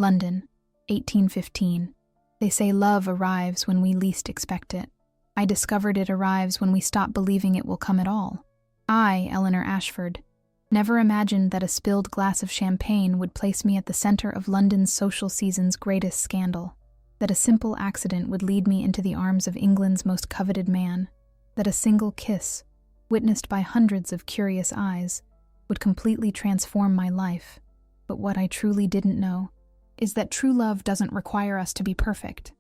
London, 1815. They say love arrives when we least expect it. I discovered it arrives when we stop believing it will come at all. I, Eleanor Ashford, never imagined that a spilled glass of champagne would place me at the center of London's social season's greatest scandal, that a simple accident would lead me into the arms of England's most coveted man, that a single kiss, witnessed by hundreds of curious eyes, would completely transform my life. But what I truly didn't know is that true love doesn't require us to be perfect,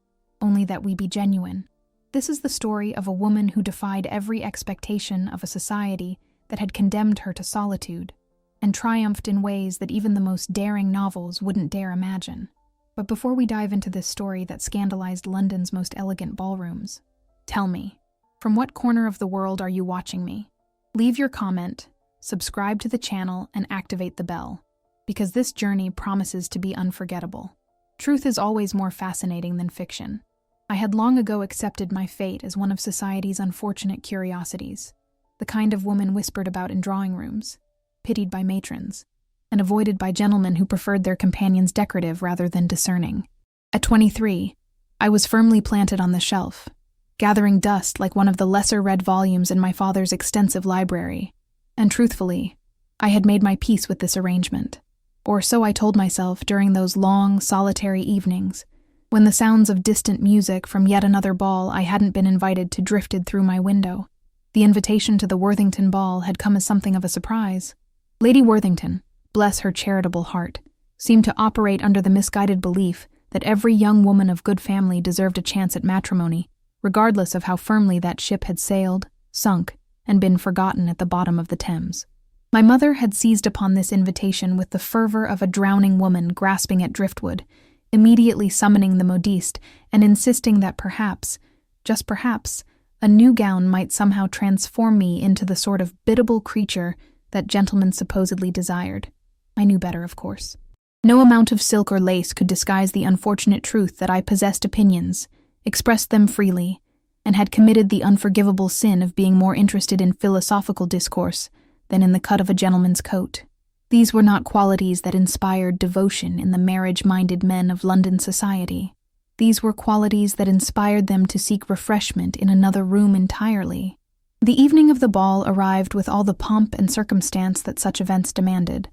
only that we be genuine. This is the story of a woman who defied every expectation of a society that had condemned her to solitude, and triumphed in ways that even the most daring novels wouldn't dare imagine. But before we dive into this story that scandalized London's most elegant ballrooms, tell me, from what corner of the world are you watching me? Leave your comment, subscribe to the channel, and activate the bell, because this journey promises to be unforgettable. Truth is always more fascinating than fiction. I had long ago accepted my fate as one of society's unfortunate curiosities, the kind of woman whispered about in drawing rooms, pitied by matrons, and avoided by gentlemen who preferred their companions decorative rather than discerning. At 23, I was firmly planted on the shelf, gathering dust like one of the lesser-read volumes in my father's extensive library, and truthfully, I had made my peace with this arrangement. Or so I told myself during those long, solitary evenings, when the sounds of distant music from yet another ball I hadn't been invited to drifted through my window. The invitation to the Worthington Ball had come as something of a surprise. Lady Worthington, bless her charitable heart, seemed to operate under the misguided belief that every young woman of good family deserved a chance at matrimony, regardless of how firmly that ship had sailed, sunk, and been forgotten at the bottom of the Thames. My mother had seized upon this invitation with the fervor of a drowning woman grasping at driftwood, immediately summoning the modiste and insisting that perhaps, just perhaps, a new gown might somehow transform me into the sort of biddable creature that gentlemen supposedly desired. I knew better, of course. No amount of silk or lace could disguise the unfortunate truth that I possessed opinions, expressed them freely, and had committed the unforgivable sin of being more interested in philosophical discourse than in the cut of a gentleman's coat. These were not qualities that inspired devotion in the marriage-minded men of London society. These were qualities that inspired them to seek refreshment in another room entirely. The evening of the ball arrived with all the pomp and circumstance that such events demanded.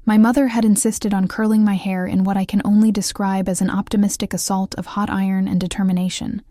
My mother had insisted on curling my hair in what I can only describe as an optimistic assault of hot iron and determination.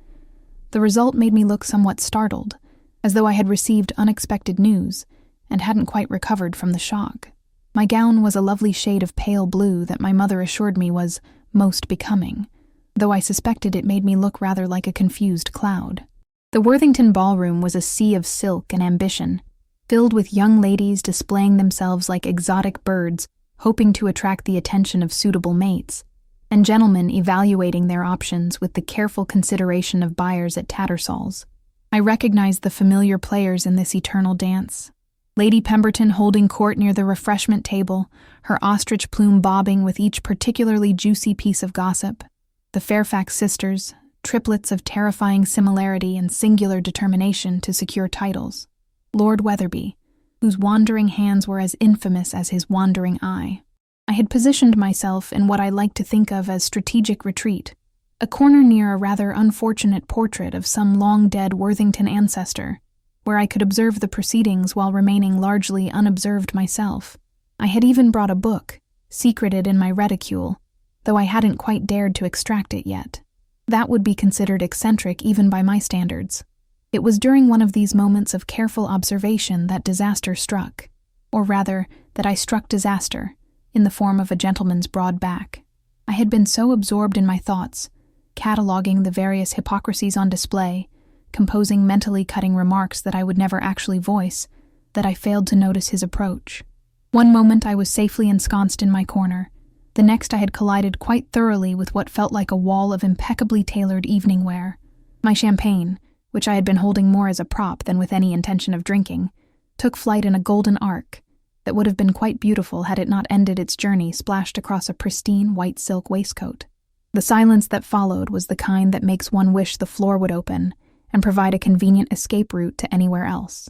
The result made me look somewhat startled, as though I had received unexpected news and hadn't quite recovered from the shock. My gown was a lovely shade of pale blue that my mother assured me was most becoming, though I suspected it made me look rather like a confused cloud. The Worthington Ballroom was a sea of silk and ambition, filled with young ladies displaying themselves like exotic birds, hoping to attract the attention of suitable mates, and gentlemen evaluating their options with the careful consideration of buyers at Tattersall's. I recognized the familiar players in this eternal dance. Lady Pemberton holding court near the refreshment table, her ostrich plume bobbing with each particularly juicy piece of gossip. The Fairfax sisters, triplets of terrifying similarity and singular determination to secure titles. Lord Wetherby, whose wandering hands were as infamous as his wandering eye. I had positioned myself in what I like to think of as strategic retreat, a corner near a rather unfortunate portrait of some long-dead Worthington ancestor, where I could observe the proceedings while remaining largely unobserved myself. I had even brought a book, secreted in my reticule, though I hadn't quite dared to extract it yet. That would be considered eccentric even by my standards. It was during one of these moments of careful observation that disaster struck, or rather, that I struck disaster, in the form of a gentleman's broad back. I had been so absorbed in my thoughts, cataloging the various hypocrisies on display, composing mentally cutting remarks that I would never actually voice, that I failed to notice his approach. One moment I was safely ensconced in my corner. The next I had collided quite thoroughly with what felt like a wall of impeccably tailored evening wear. My champagne, which I had been holding more as a prop than with any intention of drinking, took flight in a golden arc that would have been quite beautiful had it not ended its journey splashed across a pristine white silk waistcoat. The silence that followed was the kind that makes one wish the floor would open and provide a convenient escape route to anywhere else.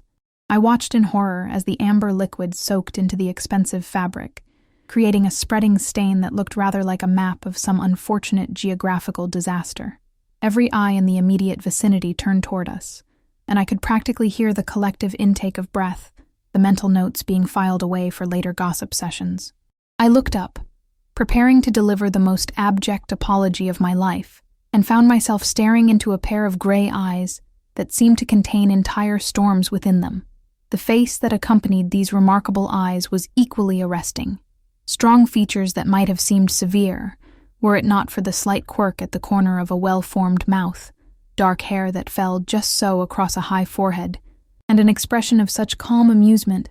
I watched in horror as the amber liquid soaked into the expensive fabric, creating a spreading stain that looked rather like a map of some unfortunate geographical disaster. Every eye in the immediate vicinity turned toward us, and I could practically hear the collective intake of breath, the mental notes being filed away for later gossip sessions. I looked up, preparing to deliver the most abject apology of my life, and found myself staring into a pair of gray eyes that seemed to contain entire storms within them. The face that accompanied these remarkable eyes was equally arresting. Strong features that might have seemed severe, were it not for the slight quirk at the corner of a well-formed mouth, dark hair that fell just so across a high forehead, and an expression of such calm amusement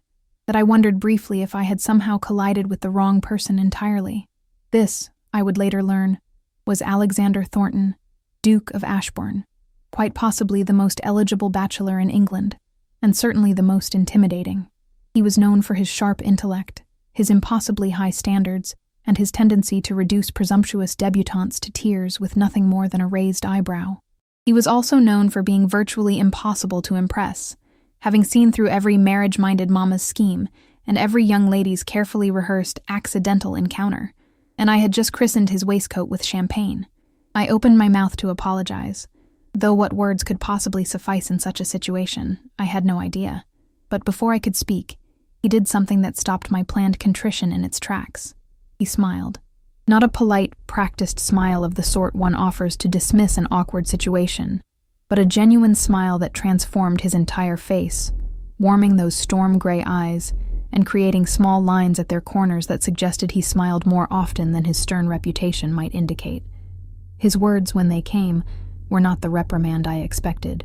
that I wondered briefly if I had somehow collided with the wrong person entirely. This, I would later learn, was Alexander Thornton, Duke of Ashbourne, quite possibly the most eligible bachelor in England, and certainly the most intimidating. He was known for his sharp intellect, his impossibly high standards, and his tendency to reduce presumptuous debutantes to tears with nothing more than a raised eyebrow. He was also known for being virtually impossible to impress, having seen through every marriage-minded mama's scheme and every young lady's carefully rehearsed accidental encounter, and I had just christened his waistcoat with champagne. I opened my mouth to apologize, though what words could possibly suffice in such a situation, I had no idea. But before I could speak, he did something that stopped my planned contrition in its tracks. He smiled. Not a polite, practiced smile of the sort one offers to dismiss an awkward situation, but a genuine smile that transformed his entire face, warming those storm-gray eyes and creating small lines at their corners that suggested he smiled more often than his stern reputation might indicate. His words, when they came, were not the reprimand I expected.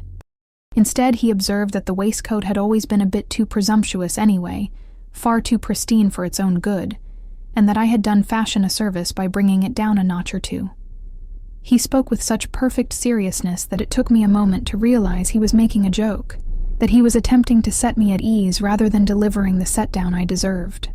Instead, he observed that the waistcoat had always been a bit too presumptuous anyway, far too pristine for its own good, and that I had done fashion a service by bringing it down a notch or two. He spoke with such perfect seriousness that it took me a moment to realize he was making a joke, that he was attempting to set me at ease rather than delivering the set-down I deserved.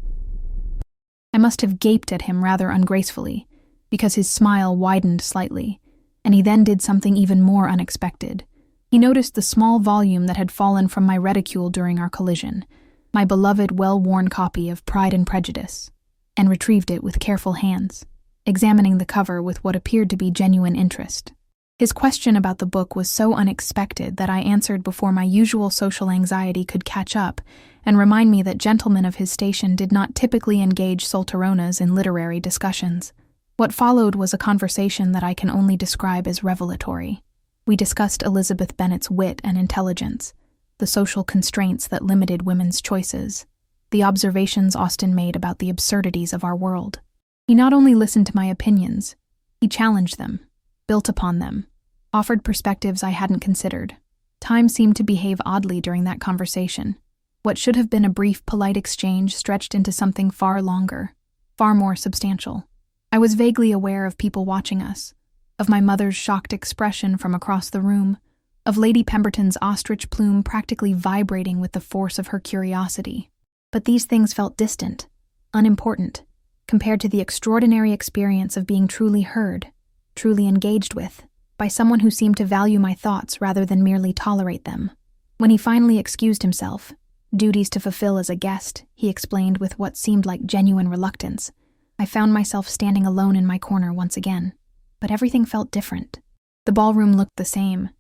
I must have gaped at him rather ungracefully, because his smile widened slightly, and he then did something even more unexpected. He noticed the small volume that had fallen from my reticule during our collision, my beloved, well-worn copy of Pride and Prejudice, and retrieved it with careful hands, examining the cover with what appeared to be genuine interest. His question about the book was so unexpected that I answered before my usual social anxiety could catch up and remind me that gentlemen of his station did not typically engage solteronas in literary discussions. What followed was a conversation that I can only describe as revelatory. We discussed Elizabeth Bennet's wit and intelligence, the social constraints that limited women's choices, the observations Austen made about the absurdities of our world. He not only listened to my opinions, he challenged them, built upon them, offered perspectives I hadn't considered. Time seemed to behave oddly during that conversation. What should have been a brief, polite exchange stretched into something far longer, far more substantial. I was vaguely aware of people watching us, of my mother's shocked expression from across the room, of Lady Pemberton's ostrich plume practically vibrating with the force of her curiosity. But these things felt distant, unimportant, compared to the extraordinary experience of being truly heard, truly engaged with, by someone who seemed to value my thoughts rather than merely tolerate them. When he finally excused himself, duties to fulfill as a guest, he explained with what seemed like genuine reluctance, I found myself standing alone in my corner once again. But everything felt different. The ballroom looked the same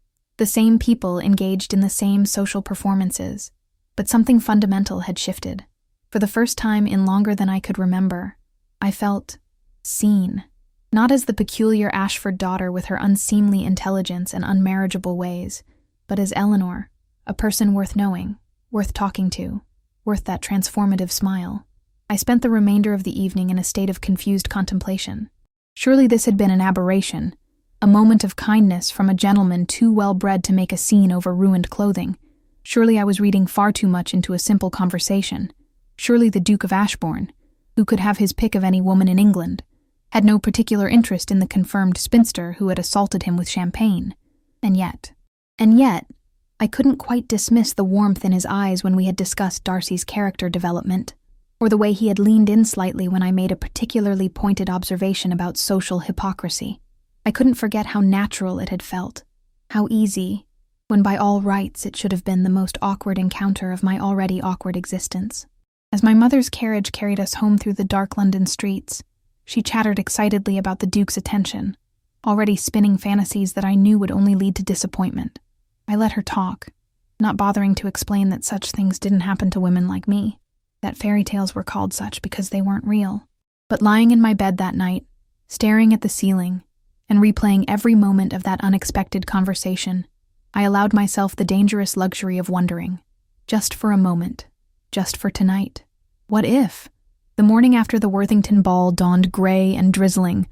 people engaged in the same social performances, but something fundamental had shifted. For the first time in longer than I could remember, I felt seen, not as the peculiar Ashford daughter with her unseemly intelligence and unmarriageable ways, but as Eleanor, a person worth knowing, worth talking to, worth that transformative smile. I spent the remainder of the evening in a state of confused contemplation. Surely this had been an aberration, a moment of kindness from a gentleman too well-bred to make a scene over ruined clothing. Surely I was reading far too much into a simple conversation. Surely the Duke of Ashbourne, who could have his pick of any woman in England, had no particular interest in the confirmed spinster who had assaulted him with champagne. And yet, I couldn't quite dismiss the warmth in his eyes when we had discussed Darcy's character development, or the way he had leaned in slightly when I made a particularly pointed observation about social hypocrisy. I couldn't forget how natural it had felt, how easy, when by all rights it should have been the most awkward encounter of my already awkward existence. As my mother's carriage carried us home through the dark London streets, she chattered excitedly about the Duke's attention, already spinning fantasies that I knew would only lead to disappointment. I let her talk, not bothering to explain that such things didn't happen to women like me, that fairy tales were called such because they weren't real. But lying in my bed that night, staring at the ceiling, and replaying every moment of that unexpected conversation, I allowed myself the dangerous luxury of wondering, just for a moment, just for tonight. What if? The morning after the Worthington ball dawned gray and drizzling,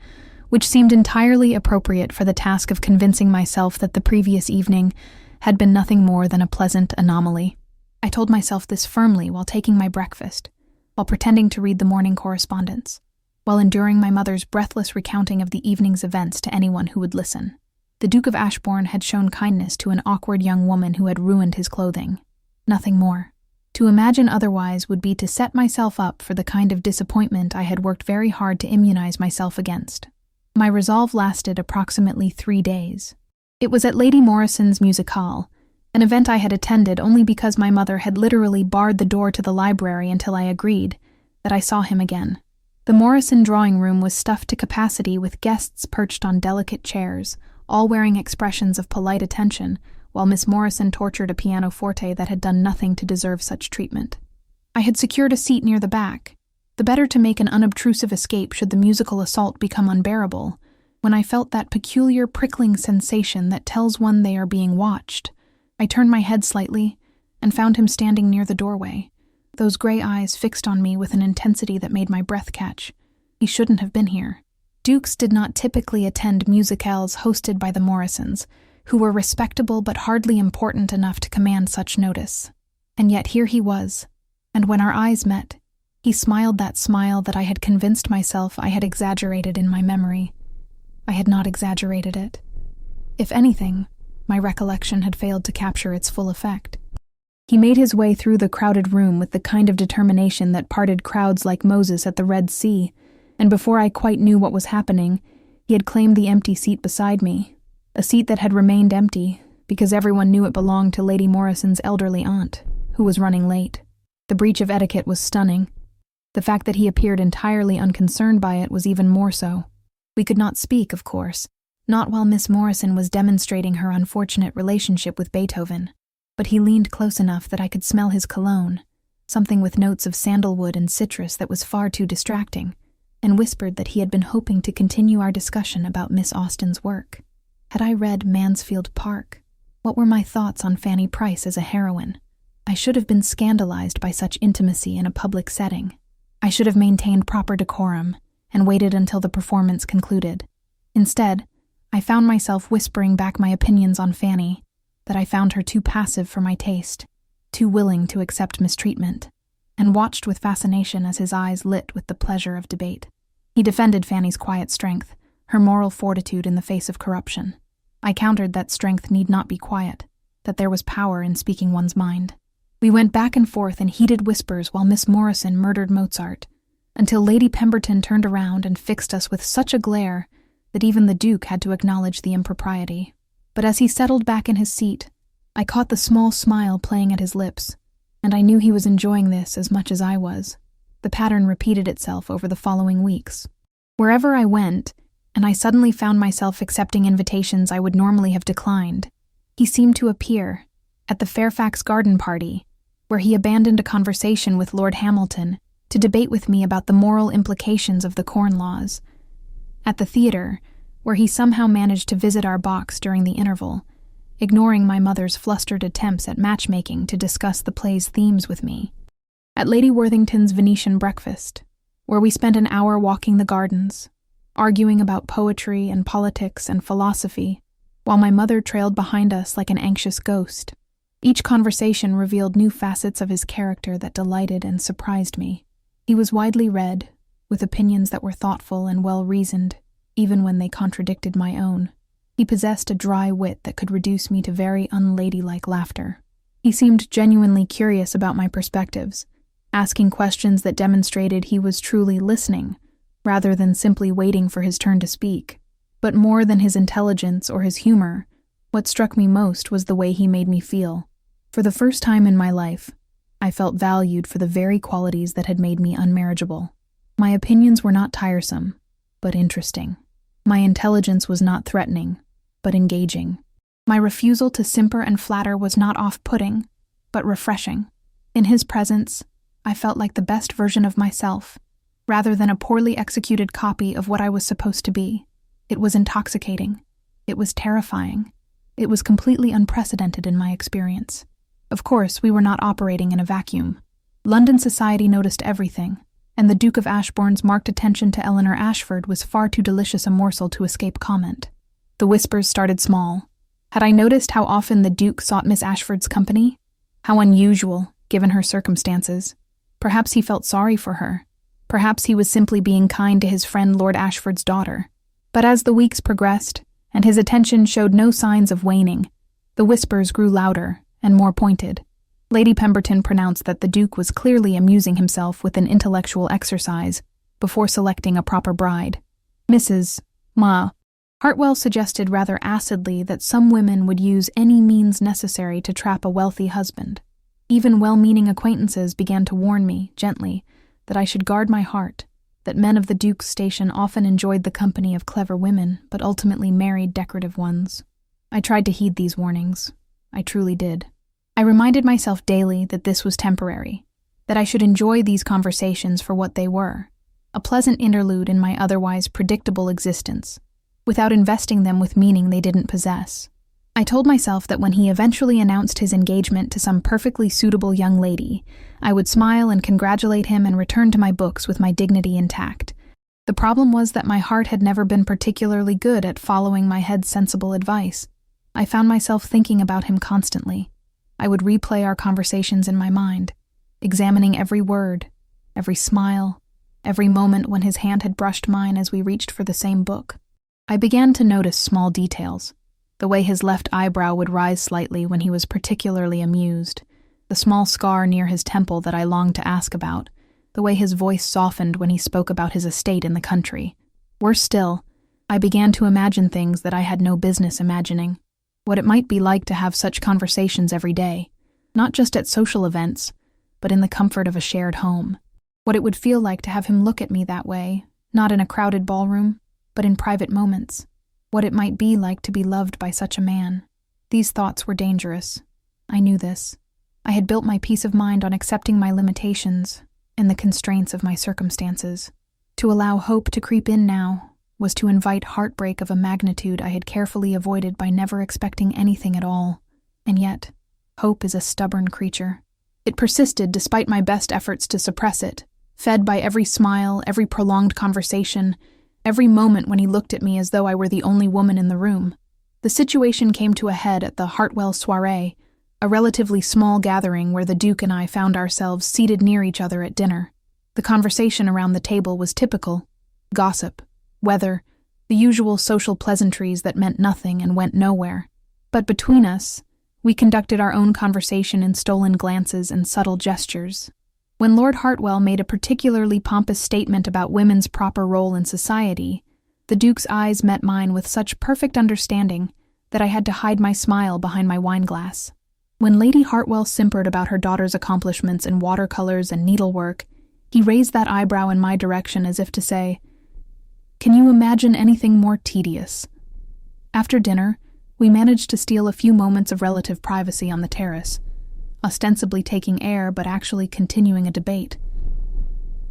which seemed entirely appropriate for the task of convincing myself that the previous evening had been nothing more than a pleasant anomaly. I told myself this firmly while taking my breakfast, while pretending to read the morning correspondence, while enduring my mother's breathless recounting of the evening's events to anyone who would listen. The Duke of Ashbourne had shown kindness to an awkward young woman who had ruined his clothing. Nothing more. To imagine otherwise would be to set myself up for the kind of disappointment I had worked very hard to immunize myself against. My resolve lasted approximately 3 days. It was at Lady Morrison's musicale, an event I had attended only because my mother had literally barred the door to the library until I agreed, that I saw him again. The Morrison drawing room was stuffed to capacity with guests perched on delicate chairs, all wearing expressions of polite attention, while Miss Morrison tortured a pianoforte that had done nothing to deserve such treatment. I had secured a seat near the back, the better to make an unobtrusive escape should the musical assault become unbearable, when I felt that peculiar prickling sensation that tells one they are being watched. I turned my head slightly and found him standing near the doorway, those gray eyes fixed on me with an intensity that made my breath catch. He shouldn't have been here. Dukes did not typically attend musicales hosted by the Morrisons, who were respectable but hardly important enough to command such notice. And yet here he was, and when our eyes met, he smiled that smile that I had convinced myself I had exaggerated in my memory. I had not exaggerated it. If anything, my recollection had failed to capture its full effect. He made his way through the crowded room with the kind of determination that parted crowds like Moses at the Red Sea, and before I quite knew what was happening, he had claimed the empty seat beside me, a seat that had remained empty because everyone knew it belonged to Lady Morrison's elderly aunt, who was running late. The breach of etiquette was stunning. The fact that he appeared entirely unconcerned by it was even more so. We could not speak, of course, not while Miss Morrison was demonstrating her unfortunate relationship with Beethoven, but he leaned close enough that I could smell his cologne, something with notes of sandalwood and citrus that was far too distracting, and whispered that he had been hoping to continue our discussion about Miss Austen's work. Had I read Mansfield Park? What were my thoughts on Fanny Price as a heroine? I should have been scandalized by such intimacy in a public setting. I should have maintained proper decorum and waited until the performance concluded. Instead, I found myself whispering back my opinions on Fanny, that I found her too passive for my taste, too willing to accept mistreatment, and watched with fascination as his eyes lit with the pleasure of debate. He defended Fanny's quiet strength, her moral fortitude in the face of corruption. I countered that strength need not be quiet, that there was power in speaking one's mind. We went back and forth in heated whispers while Miss Morrison murdered Mozart, until Lady Pemberton turned around and fixed us with such a glare that even the Duke had to acknowledge the impropriety. But as he settled back in his seat, I caught the small smile playing at his lips, and I knew he was enjoying this as much as I was. The pattern repeated itself over the following weeks. Wherever I went, and I suddenly found myself accepting invitations I would normally have declined, he seemed to appear. At the Fairfax garden party, where he abandoned a conversation with Lord Hamilton to debate with me about the moral implications of the Corn Laws. At the theater, where he somehow managed to visit our box during the interval, ignoring my mother's flustered attempts at matchmaking to discuss the play's themes with me. At Lady Worthington's Venetian breakfast, where we spent an hour walking the gardens, arguing about poetry and politics and philosophy, while my mother trailed behind us like an anxious ghost. Each conversation revealed new facets of his character that delighted and surprised me. He was widely read, with opinions that were thoughtful and well-reasoned, even when they contradicted my own. He possessed a dry wit that could reduce me to very unladylike laughter. He seemed genuinely curious about my perspectives, asking questions that demonstrated he was truly listening, rather than simply waiting for his turn to speak. But more than his intelligence or his humor, what struck me most was the way he made me feel. For the first time in my life, I felt valued for the very qualities that had made me unmarriageable. My opinions were not tiresome, but interesting. My intelligence was not threatening, but engaging. My refusal to simper and flatter was not off-putting, but refreshing. In his presence, I felt like the best version of myself, rather than a poorly executed copy of what I was supposed to be. It was intoxicating. It was terrifying. It was completely unprecedented in my experience. Of course, we were not operating in a vacuum. London society noticed everything, and the Duke of Ashbourne's marked attention to Eleanor Ashford was far too delicious a morsel to escape comment. The whispers started small. Had I noticed how often the Duke sought Miss Ashford's company? How unusual, given her circumstances. Perhaps he felt sorry for her. Perhaps he was simply being kind to his friend Lord Ashford's daughter. But as the weeks progressed, and his attention showed no signs of waning, the whispers grew louder and more pointed. Lady Pemberton pronounced that the Duke was clearly amusing himself with an intellectual exercise before selecting a proper bride. Mrs. Hartwell suggested rather acidly that some women would use any means necessary to trap a wealthy husband. Even well-meaning acquaintances began to warn me, gently, that I should guard my heart, that men of the Duke's station often enjoyed the company of clever women, but ultimately married decorative ones. I tried to heed these warnings. I truly did. I reminded myself daily that this was temporary, that I should enjoy these conversations for what they were, a pleasant interlude in my otherwise predictable existence, without investing them with meaning they didn't possess. I told myself that when he eventually announced his engagement to some perfectly suitable young lady, I would smile and congratulate him and return to my books with my dignity intact. The problem was that my heart had never been particularly good at following my head's sensible advice. I found myself thinking about him constantly. I would replay our conversations in my mind, examining every word, every smile, every moment when his hand had brushed mine as we reached for the same book. I began to notice small details. The way his left eyebrow would rise slightly when he was particularly amused, the small scar near his temple that I longed to ask about, the way his voice softened when he spoke about his estate in the country. Worse still, I began to imagine things that I had no business imagining. What it might be like to have such conversations every day, not just at social events, but in the comfort of a shared home. What it would feel like to have him look at me that way, not in a crowded ballroom, but in private moments. What it might be like to be loved by such a man. These thoughts were dangerous. I knew this. I had built my peace of mind on accepting my limitations and the constraints of my circumstances. To allow hope to creep in now was to invite heartbreak of a magnitude I had carefully avoided by never expecting anything at all. And yet, hope is a stubborn creature. It persisted despite my best efforts to suppress it, fed by every smile, every prolonged conversation, every moment when he looked at me as though I were the only woman in the room. The situation came to a head at the Hartwell soirée, a relatively small gathering where the Duke and I found ourselves seated near each other at dinner. The conversation around the table was typical. Gossip, weather, the usual social pleasantries that meant nothing and went nowhere. But between us, we conducted our own conversation in stolen glances and subtle gestures. When Lord Hartwell made a particularly pompous statement about women's proper role in society, the Duke's eyes met mine with such perfect understanding that I had to hide my smile behind my wineglass. When Lady Hartwell simpered about her daughter's accomplishments in watercolors and needlework, he raised that eyebrow in my direction as if to say, "Can you imagine anything more tedious?" After dinner, we managed to steal a few moments of relative privacy on the terrace, ostensibly taking air but actually continuing a debate.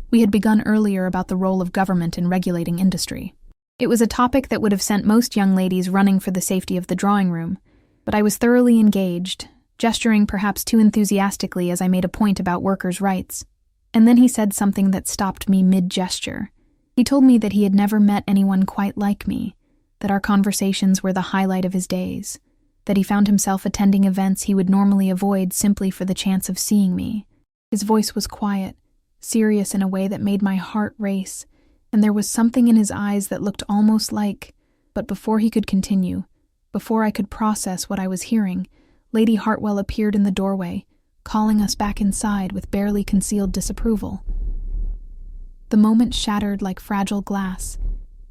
We had begun earlier about the role of government in regulating industry. It was a topic that would have sent most young ladies running for the safety of the drawing room, but I was thoroughly engaged, gesturing perhaps too enthusiastically as I made a point about workers' rights. And then he said something that stopped me mid-gesture. He told me that he had never met anyone quite like me, that our conversations were the highlight of his days, that he found himself attending events he would normally avoid simply for the chance of seeing me. His voice was quiet, serious in a way that made my heart race, and there was something in his eyes that looked almost like— But before he could continue, before I could process what I was hearing, Lady Hartwell appeared in the doorway, calling us back inside with barely concealed disapproval. The moment shattered like fragile glass,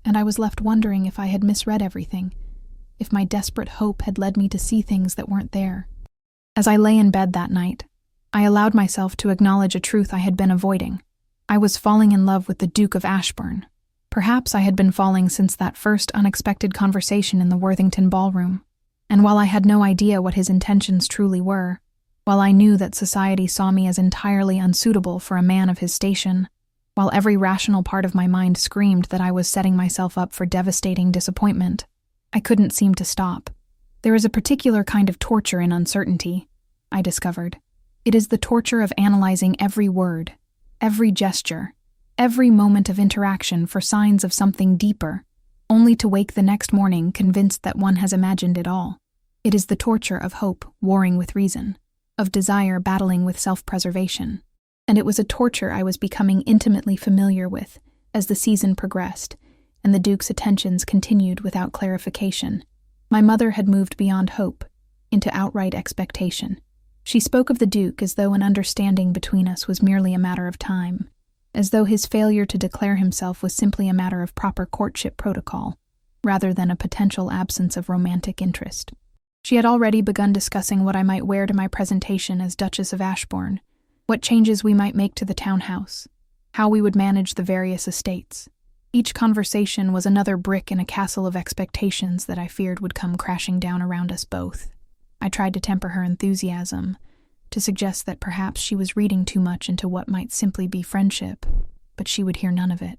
and I was left wondering if I had misread everything, if my desperate hope had led me to see things that weren't there. As I lay in bed that night, I allowed myself to acknowledge a truth I had been avoiding. I was falling in love with the Duke of Ashbourne. Perhaps I had been falling since that first unexpected conversation in the Worthington ballroom. And while I had no idea what his intentions truly were, while I knew that society saw me as entirely unsuitable for a man of his station, while every rational part of my mind screamed that I was setting myself up for devastating disappointment, I couldn't seem to stop. There is a particular kind of torture in uncertainty, I discovered. It is the torture of analyzing every word, every gesture, every moment of interaction for signs of something deeper, only to wake the next morning convinced that one has imagined it all. It is the torture of hope warring with reason, of desire battling with self-preservation. And it was a torture I was becoming intimately familiar with as the season progressed, and the Duke's attentions continued without clarification. My mother had moved beyond hope, into outright expectation. She spoke of the Duke as though an understanding between us was merely a matter of time, as though his failure to declare himself was simply a matter of proper courtship protocol, rather than a potential absence of romantic interest. She had already begun discussing what I might wear to my presentation as Duchess of Ashbourne, what changes we might make to the townhouse, how we would manage the various estates. Each conversation was another brick in a castle of expectations that I feared would come crashing down around us both. I tried to temper her enthusiasm, to suggest that perhaps she was reading too much into what might simply be friendship, but she would hear none of it.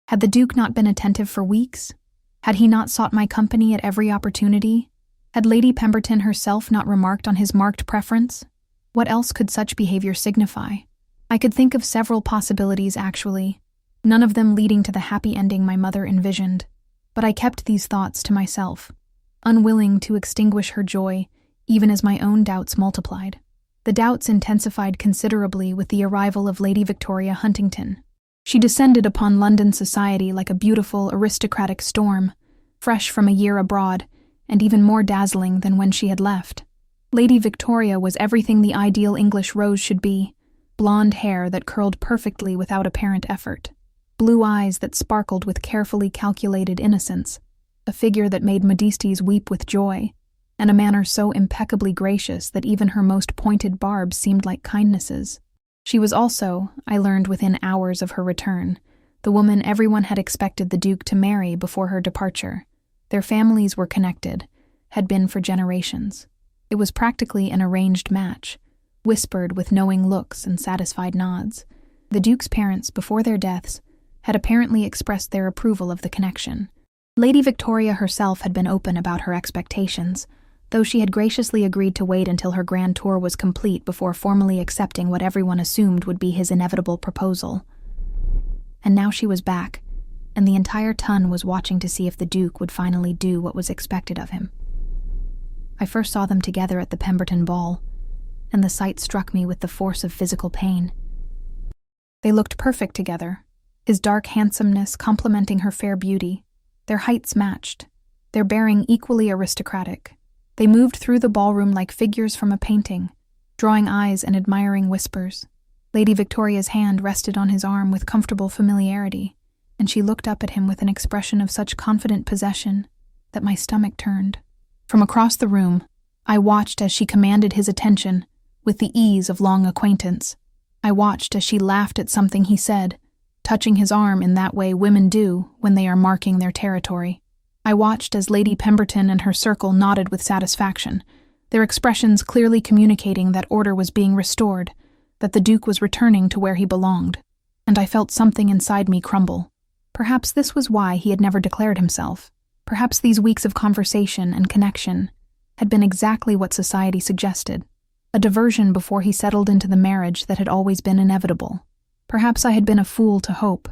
Had the Duke not been attentive for weeks? Had he not sought my company at every opportunity? Had Lady Pemberton herself not remarked on his marked preference? What else could such behavior signify? I could think of several possibilities, actually, none of them leading to the happy ending my mother envisioned, but I kept these thoughts to myself, unwilling to extinguish her joy, even as my own doubts multiplied. The doubts intensified considerably with the arrival of Lady Victoria Huntington. She descended upon London society like a beautiful, aristocratic storm, fresh from a year abroad, and even more dazzling than when she had left. Lady Victoria was everything the ideal English rose should be: blonde hair that curled perfectly without apparent effort, blue eyes that sparkled with carefully calculated innocence, a figure that made Modestes weep with joy, and a manner so impeccably gracious that even her most pointed barbs seemed like kindnesses. She was also, I learned within hours of her return, the woman everyone had expected the Duke to marry before her departure. Their families were connected, had been for generations. It was practically an arranged match, whispered with knowing looks and satisfied nods. The Duke's parents, before their deaths, had apparently expressed their approval of the connection. Lady Victoria herself had been open about her expectations, though she had graciously agreed to wait until her grand tour was complete before formally accepting what everyone assumed would be his inevitable proposal. And now she was back, and the entire ton was watching to see if the Duke would finally do what was expected of him. I first saw them together at the Pemberton ball, and the sight struck me with the force of physical pain. They looked perfect together, his dark handsomeness complementing her fair beauty. Their heights matched, their bearing equally aristocratic. They moved through the ballroom like figures from a painting, drawing eyes and admiring whispers. Lady Victoria's hand rested on his arm with comfortable familiarity, and she looked up at him with an expression of such confident possession that my stomach turned. From across the room, I watched as she commanded his attention with the ease of long acquaintance. I watched as she laughed at something he said, touching his arm in that way women do when they are marking their territory. I watched as Lady Pemberton and her circle nodded with satisfaction, their expressions clearly communicating that order was being restored, that the Duke was returning to where he belonged. And I felt something inside me crumble. Perhaps this was why he had never declared himself. Perhaps these weeks of conversation and connection had been exactly what society suggested, a diversion before he settled into the marriage that had always been inevitable. Perhaps I had been a fool to hope,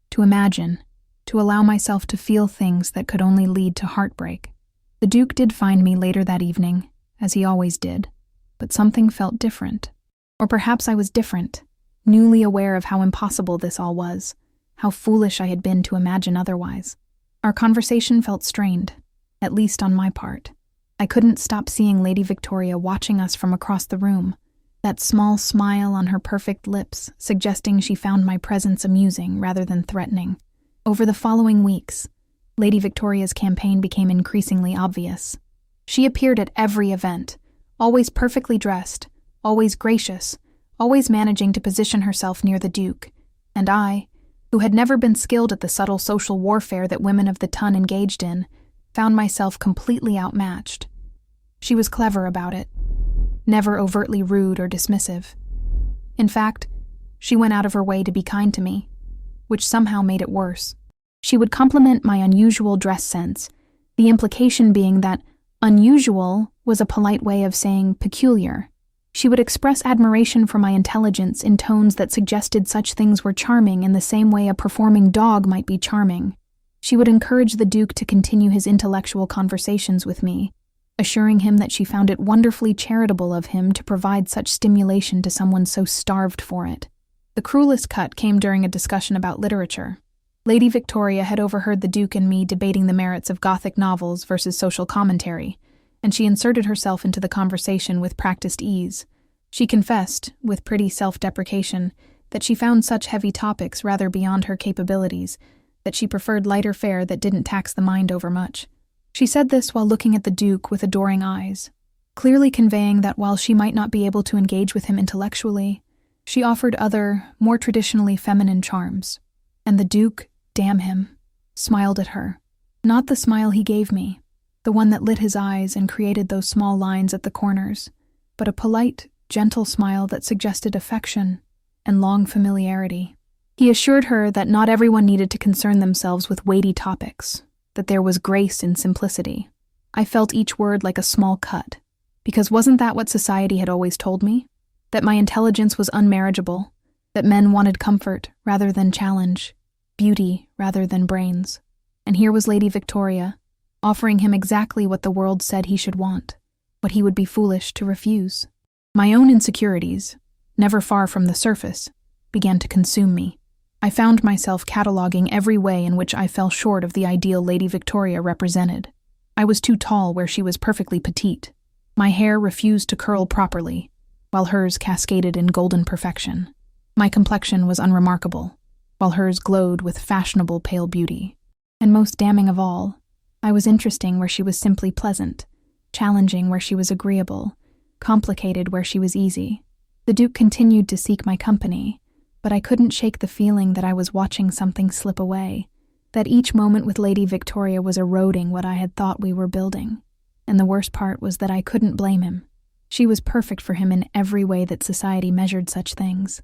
to imagine, to allow myself to feel things that could only lead to heartbreak. The Duke did find me later that evening, as he always did, but something felt different. Or perhaps I was different, newly aware of how impossible this all was, how foolish I had been to imagine otherwise. Our conversation felt strained, at least on my part. I couldn't stop seeing Lady Victoria watching us from across the room, that small smile on her perfect lips suggesting she found my presence amusing rather than threatening. Over the following weeks, Lady Victoria's campaign became increasingly obvious. She appeared at every event, always perfectly dressed, always gracious, always managing to position herself near the Duke, and I, who had never been skilled at the subtle social warfare that women of the ton engaged in, found myself completely outmatched. She was clever about it, never overtly rude or dismissive. In fact, she went out of her way to be kind to me, which somehow made it worse. She would compliment my unusual dress sense, the implication being that unusual was a polite way of saying peculiar. She would express admiration for my intelligence in tones that suggested such things were charming in the same way a performing dog might be charming. She would encourage the Duke to continue his intellectual conversations with me, assuring him that she found it wonderfully charitable of him to provide such stimulation to someone so starved for it. The cruelest cut came during a discussion about literature. Lady Victoria had overheard the Duke and me debating the merits of Gothic novels versus social commentary, and she inserted herself into the conversation with practiced ease. She confessed, with pretty self-deprecation, that she found such heavy topics rather beyond her capabilities, that she preferred lighter fare that didn't tax the mind overmuch. She said this while looking at the Duke with adoring eyes, clearly conveying that while she might not be able to engage with him intellectually, she offered other, more traditionally feminine charms. And the Duke, damn him, smiled at her. Not the smile he gave me, the one that lit his eyes and created those small lines at the corners, but a polite, gentle smile that suggested affection and long familiarity. He assured her that not everyone needed to concern themselves with weighty topics, that there was grace in simplicity. I felt each word like a small cut, because wasn't that what society had always told me? That my intelligence was unmarriageable, that men wanted comfort rather than challenge, beauty rather than brains. And here was Lady Victoria, offering him exactly what the world said he should want, what he would be foolish to refuse. My own insecurities, never far from the surface, began to consume me. I found myself cataloging every way in which I fell short of the ideal Lady Victoria represented. I was too tall where she was perfectly petite. My hair refused to curl properly, while hers cascaded in golden perfection. My complexion was unremarkable, while hers glowed with fashionable pale beauty. And most damning of all, I was interesting where she was simply pleasant, challenging where she was agreeable, complicated where she was easy. The Duke continued to seek my company, but I couldn't shake the feeling that I was watching something slip away, that each moment with Lady Victoria was eroding what I had thought we were building. And the worst part was that I couldn't blame him. She was perfect for him in every way that society measured such things.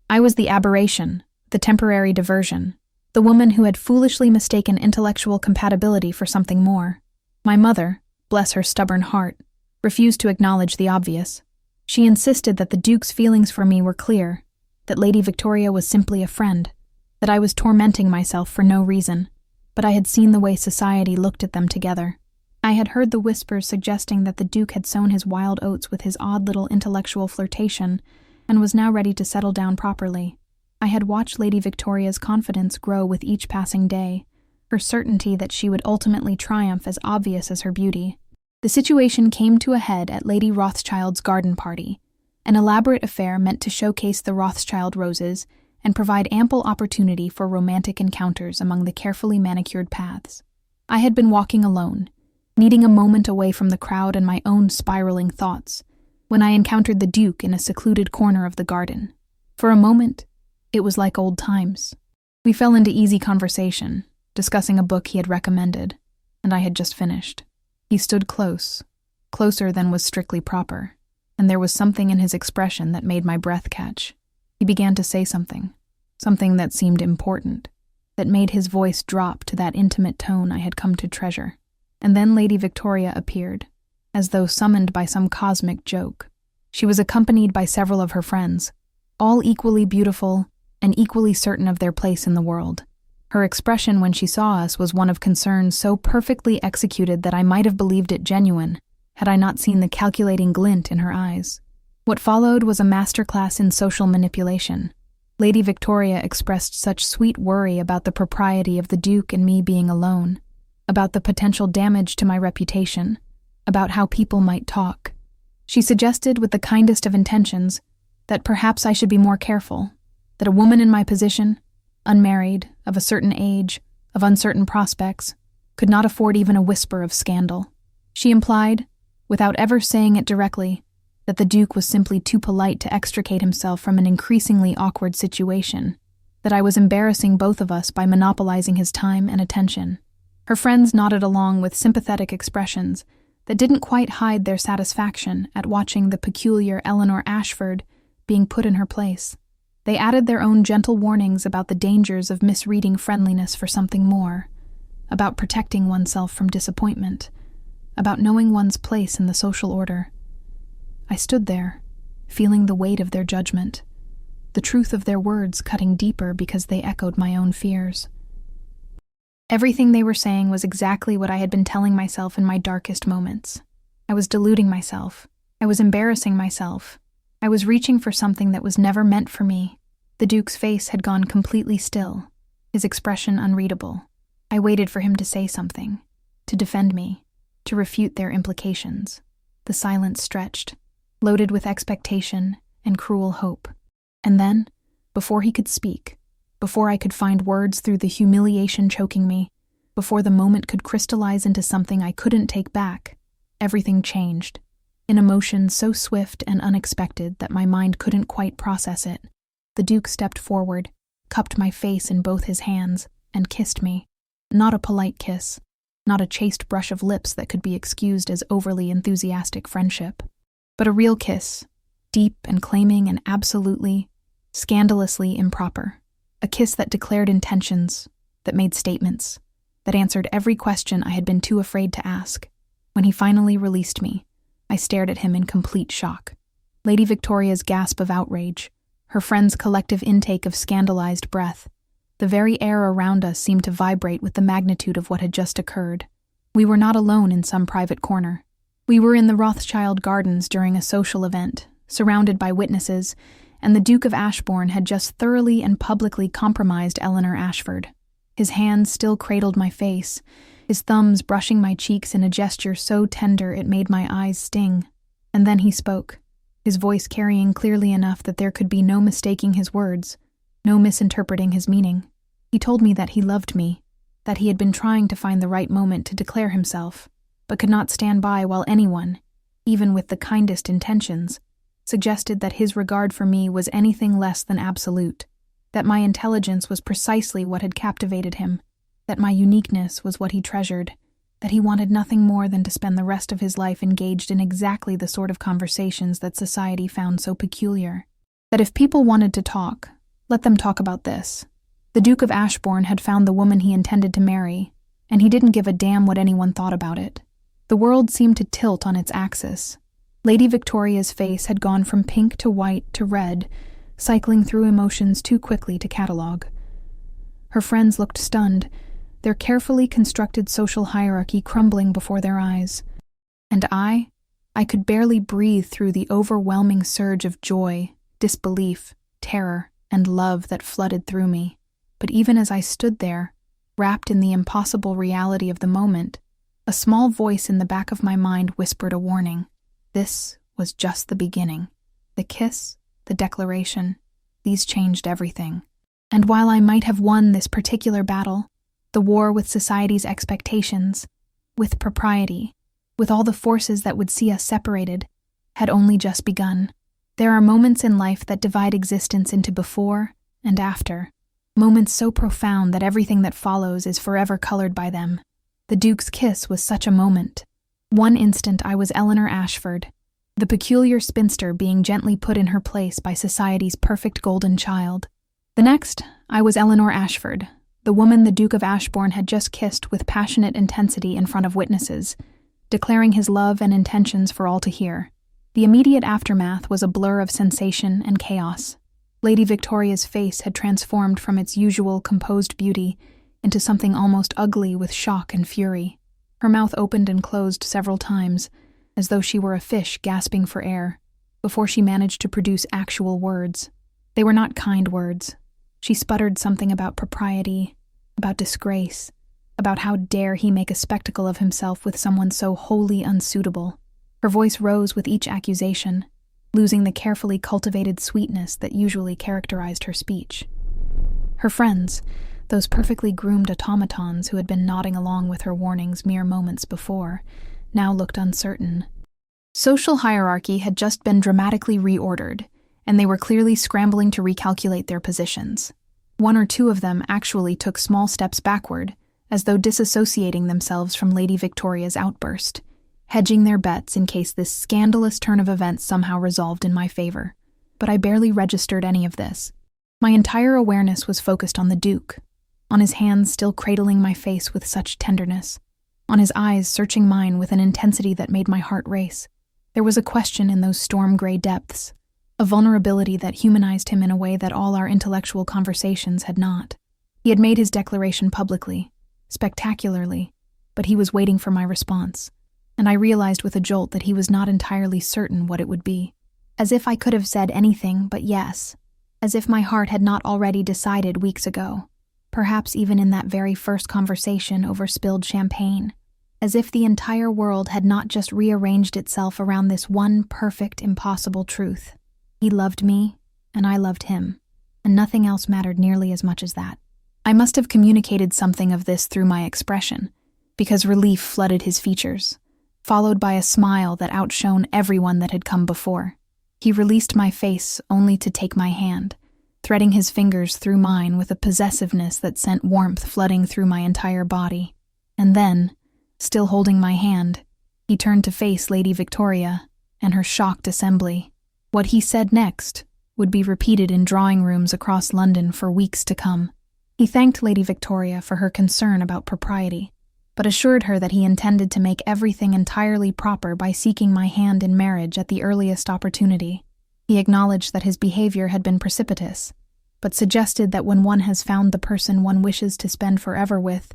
I was the aberration, the temporary diversion, the woman who had foolishly mistaken intellectual compatibility for something more. My mother, bless her stubborn heart, refused to acknowledge the obvious. She insisted that the Duke's feelings for me were clear, that Lady Victoria was simply a friend, that I was tormenting myself for no reason, but I had seen the way society looked at them together. I had heard the whispers suggesting that the Duke had sown his wild oats with his odd little intellectual flirtation and was now ready to settle down properly. I had watched Lady Victoria's confidence grow with each passing day, her certainty that she would ultimately triumph as obvious as her beauty. The situation came to a head at Lady Rothschild's garden party, an elaborate affair meant to showcase the Rothschild roses and provide ample opportunity for romantic encounters among the carefully manicured paths. I had been walking alone, needing a moment away from the crowd and my own spiraling thoughts, when I encountered the Duke in a secluded corner of the garden. For a moment, it was like old times. We fell into easy conversation, discussing a book he had recommended, and I had just finished. He stood close, closer than was strictly proper, and there was something in his expression that made my breath catch. He began to say something that seemed important, that made his voice drop to that intimate tone I had come to treasure. And then Lady Victoria appeared, as though summoned by some cosmic joke. She was accompanied by several of her friends, all equally beautiful and equally certain of their place in the world. Her expression when she saw us was one of concern so perfectly executed that I might have believed it genuine, had I not seen the calculating glint in her eyes. What followed was a masterclass in social manipulation. Lady Victoria expressed such sweet worry about the propriety of the Duke and me being alone, about the potential damage to my reputation, about how people might talk. She suggested with the kindest of intentions that perhaps I should be more careful, that a woman in my position, unmarried, of a certain age, of uncertain prospects, could not afford even a whisper of scandal. She implied, without ever saying it directly, that the Duke was simply too polite to extricate himself from an increasingly awkward situation, that I was embarrassing both of us by monopolizing his time and attention. Her friends nodded along with sympathetic expressions that didn't quite hide their satisfaction at watching the peculiar Eleanor Ashford being put in her place. They added their own gentle warnings about the dangers of misreading friendliness for something more, about protecting oneself from disappointment, about knowing one's place in the social order. I stood there, feeling the weight of their judgment, the truth of their words cutting deeper because they echoed my own fears. Everything they were saying was exactly what I had been telling myself in my darkest moments. I was deluding myself. I was embarrassing myself. I was reaching for something that was never meant for me. The Duke's face had gone completely still, his expression unreadable. I waited for him to say something, to defend me, to refute their implications. The silence stretched, loaded with expectation and cruel hope. And then, before he could speak, before I could find words through the humiliation choking me, before the moment could crystallize into something I couldn't take back, everything changed. In a motion so swift and unexpected that my mind couldn't quite process it, the Duke stepped forward, cupped my face in both his hands, and kissed me. Not a polite kiss, not a chaste brush of lips that could be excused as overly enthusiastic friendship, but a real kiss, deep and claiming and absolutely, scandalously improper. A kiss that declared intentions, that made statements, that answered every question I had been too afraid to ask. When he finally released me, I stared at him in complete shock. Lady Victoria's gasp of outrage, her friend's collective intake of scandalized breath, the very air around us seemed to vibrate with the magnitude of what had just occurred. We were not alone in some private corner. We were in the Rothschild Gardens during a social event, surrounded by witnesses, and the Duke of Ashbourne had just thoroughly and publicly compromised Eleanor Ashford. His hands still cradled my face, his thumbs brushing my cheeks in a gesture so tender it made my eyes sting. And then he spoke, his voice carrying clearly enough that there could be no mistaking his words, no misinterpreting his meaning. He told me that he loved me, that he had been trying to find the right moment to declare himself, but could not stand by while anyone, even with the kindest intentions, suggested that his regard for me was anything less than absolute, that my intelligence was precisely what had captivated him, that my uniqueness was what he treasured, that he wanted nothing more than to spend the rest of his life engaged in exactly the sort of conversations that society found so peculiar, that if people wanted to talk, let them talk about this. The Duke of Ashbourne had found the woman he intended to marry, and he didn't give a damn what anyone thought about it. The world seemed to tilt on its axis. Lady Victoria's face had gone from pink to white to red, cycling through emotions too quickly to catalogue. Her friends looked stunned, their carefully constructed social hierarchy crumbling before their eyes. And I could barely breathe through the overwhelming surge of joy, disbelief, terror, and love that flooded through me. But even as I stood there, wrapped in the impossible reality of the moment, a small voice in the back of my mind whispered a warning. This was just the beginning. The kiss, the declaration, these changed everything. And while I might have won this particular battle, the war with society's expectations, with propriety, with all the forces that would see us separated, had only just begun. There are moments in life that divide existence into before and after, moments so profound that everything that follows is forever colored by them. The Duke's kiss was such a moment. One instant I was Eleanor Ashford, the peculiar spinster being gently put in her place by society's perfect golden child. The next, I was Eleanor Ashford, the woman the Duke of Ashbourne had just kissed with passionate intensity in front of witnesses, declaring his love and intentions for all to hear. The immediate aftermath was a blur of sensation and chaos. Lady Victoria's face had transformed from its usual composed beauty into something almost ugly with shock and fury. Her mouth opened and closed several times, as though she were a fish gasping for air, before she managed to produce actual words. They were not kind words. She sputtered something about propriety, about disgrace, about how dare he make a spectacle of himself with someone so wholly unsuitable. Her voice rose with each accusation, losing the carefully cultivated sweetness that usually characterized her speech. Her friends, those perfectly groomed automatons who had been nodding along with her warnings mere moments before, now looked uncertain. Social hierarchy had just been dramatically reordered, and they were clearly scrambling to recalculate their positions. One or two of them actually took small steps backward, as though disassociating themselves from Lady Victoria's outburst, hedging their bets in case this scandalous turn of events somehow resolved in my favor. But I barely registered any of this. My entire awareness was focused on the Duke, on his hands still cradling my face with such tenderness, on his eyes searching mine with an intensity that made my heart race. There was a question in those storm-gray depths, a vulnerability that humanized him in a way that all our intellectual conversations had not. He had made his declaration publicly, spectacularly, but he was waiting for my response, and I realized with a jolt that he was not entirely certain what it would be. As if I could have said anything but yes, as if my heart had not already decided weeks ago, perhaps even in that very first conversation over spilled champagne, as if the entire world had not just rearranged itself around this one perfect, impossible truth. He loved me, and I loved him, and nothing else mattered nearly as much as that. I must have communicated something of this through my expression, because relief flooded his features, followed by a smile that outshone everyone that had come before. He released my face only to take my hand, threading his fingers through mine with a possessiveness that sent warmth flooding through my entire body. And then, still holding my hand, he turned to face Lady Victoria and her shocked assembly. What he said next would be repeated in drawing rooms across London for weeks to come. He thanked Lady Victoria for her concern about propriety, but assured her that he intended to make everything entirely proper by seeking my hand in marriage at the earliest opportunity. He acknowledged that his behavior had been precipitous, but suggested that when one has found the person one wishes to spend forever with,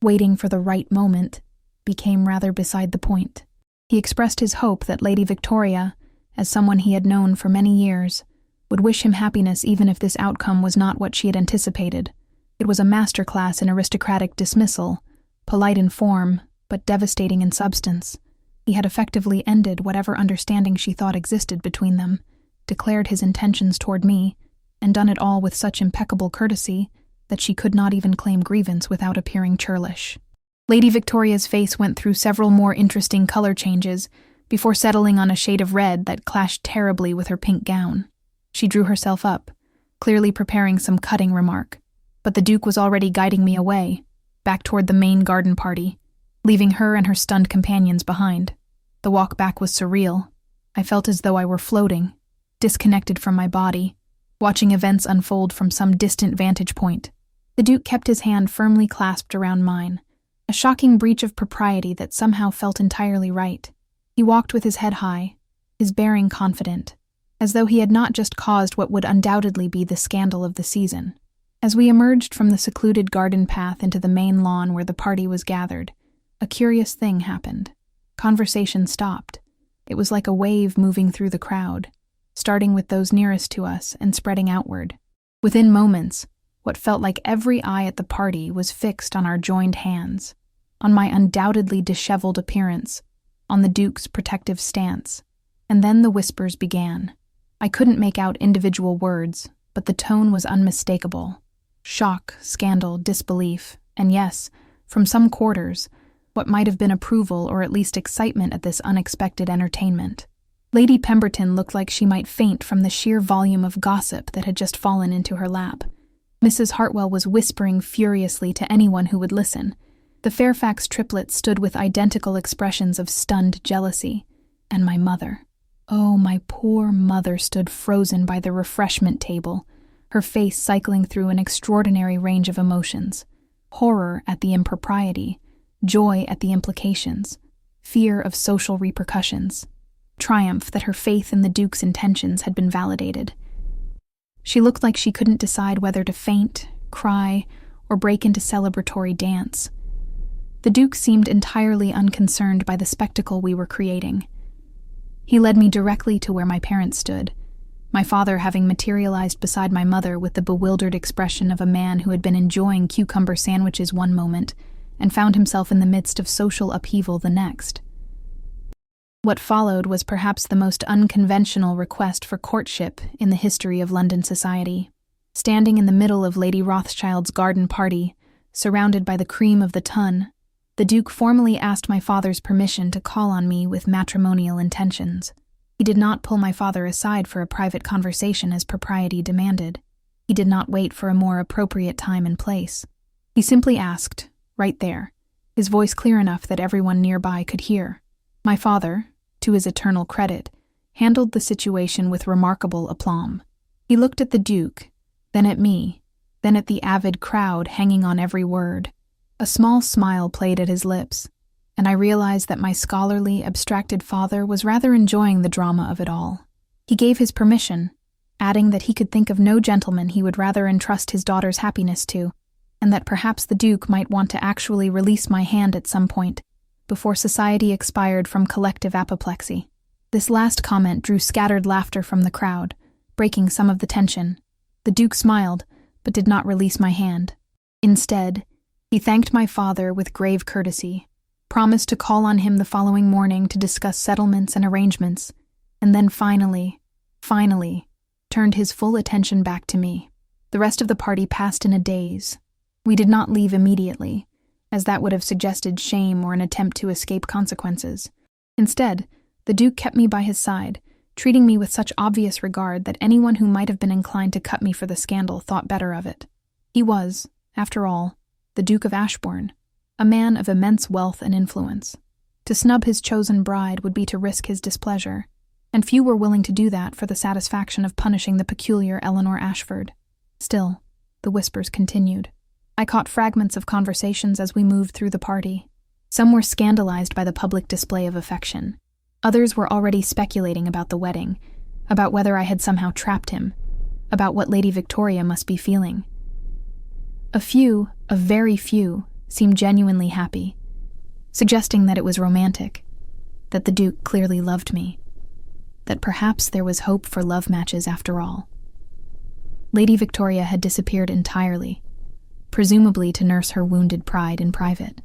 waiting for the right moment became rather beside the point. He expressed his hope that Lady Victoria, as someone he had known for many years, would wish him happiness even if this outcome was not what she had anticipated. It was a masterclass in aristocratic dismissal, polite in form, but devastating in substance. He had effectively ended whatever understanding she thought existed between them, declared his intentions toward me, and done it all with such impeccable courtesy that she could not even claim grievance without appearing churlish. Lady Victoria's face went through several more interesting color changes before settling on a shade of red that clashed terribly with her pink gown. She drew herself up, clearly preparing some cutting remark, but the Duke was already guiding me away, back toward the main garden party, leaving her and her stunned companions behind. The walk back was surreal. I felt as though I were floating, disconnected from my body, watching events unfold from some distant vantage point. The Duke kept his hand firmly clasped around mine, a shocking breach of propriety that somehow felt entirely right. He walked with his head high, his bearing confident, as though he had not just caused what would undoubtedly be the scandal of the season. As we emerged from the secluded garden path into the main lawn where the party was gathered, a curious thing happened. Conversation stopped. It was like a wave moving through the crowd, starting with those nearest to us and spreading outward. Within moments, what felt like every eye at the party was fixed on our joined hands, on my undoubtedly disheveled appearance, on the Duke's protective stance. And then the whispers began. I couldn't make out individual words, but the tone was unmistakable. Shock, scandal, disbelief, and yes, from some quarters, what might have been approval or at least excitement at this unexpected entertainment. Lady Pemberton looked like she might faint from the sheer volume of gossip that had just fallen into her lap. Mrs. Hartwell was whispering furiously to anyone who would listen. The Fairfax triplets stood with identical expressions of stunned jealousy. And my mother. Oh, my poor mother stood frozen by the refreshment table, her face cycling through an extraordinary range of emotions. Horror at the impropriety, joy at the implications, fear of social repercussions, triumph that her faith in the Duke's intentions had been validated. She looked like she couldn't decide whether to faint, cry, or break into celebratory dance. The Duke seemed entirely unconcerned by the spectacle we were creating. He led me directly to where my parents stood, my father having materialized beside my mother with the bewildered expression of a man who had been enjoying cucumber sandwiches one moment and found himself in the midst of social upheaval the next. What followed was perhaps the most unconventional request for courtship in the history of London society. Standing in the middle of Lady Rothschild's garden party, surrounded by the cream of the ton, The Duke formally asked my father's permission to call on me with matrimonial intentions. He did not pull my father aside for a private conversation as propriety demanded. He did not wait for a more appropriate time and place. He simply asked, right there, his voice clear enough that everyone nearby could hear. My father, to his eternal credit, handled the situation with remarkable aplomb. He looked at the Duke, then at me, then at the avid crowd hanging on every word. A small smile played at his lips, and I realized that my scholarly, abstracted father was rather enjoying the drama of it all. He gave his permission, adding that he could think of no gentleman he would rather entrust his daughter's happiness to, and that perhaps the Duke might want to actually release my hand at some point, before society expired from collective apoplexy. This last comment drew scattered laughter from the crowd, breaking some of the tension. The Duke smiled, but did not release my hand. Instead, he thanked my father with grave courtesy, promised to call on him the following morning to discuss settlements and arrangements, and then finally, turned his full attention back to me. The rest of the party passed in a daze. We did not leave immediately, as that would have suggested shame or an attempt to escape consequences. Instead, the Duke kept me by his side, treating me with such obvious regard that anyone who might have been inclined to cut me for the scandal thought better of it. He was, after all, the Duke of Ashbourne, a man of immense wealth and influence. To snub his chosen bride would be to risk his displeasure, and few were willing to do that for the satisfaction of punishing the peculiar Eleanor Ashford. Still, the whispers continued. I caught fragments of conversations as we moved through the party. Some were scandalized by the public display of affection. Others were already speculating about the wedding, about whether I had somehow trapped him, about what Lady Victoria must be feeling. A very few, seemed genuinely happy, suggesting that it was romantic, that the Duke clearly loved me, that perhaps there was hope for love matches after all. Lady Victoria had disappeared entirely, presumably to nurse her wounded pride in private.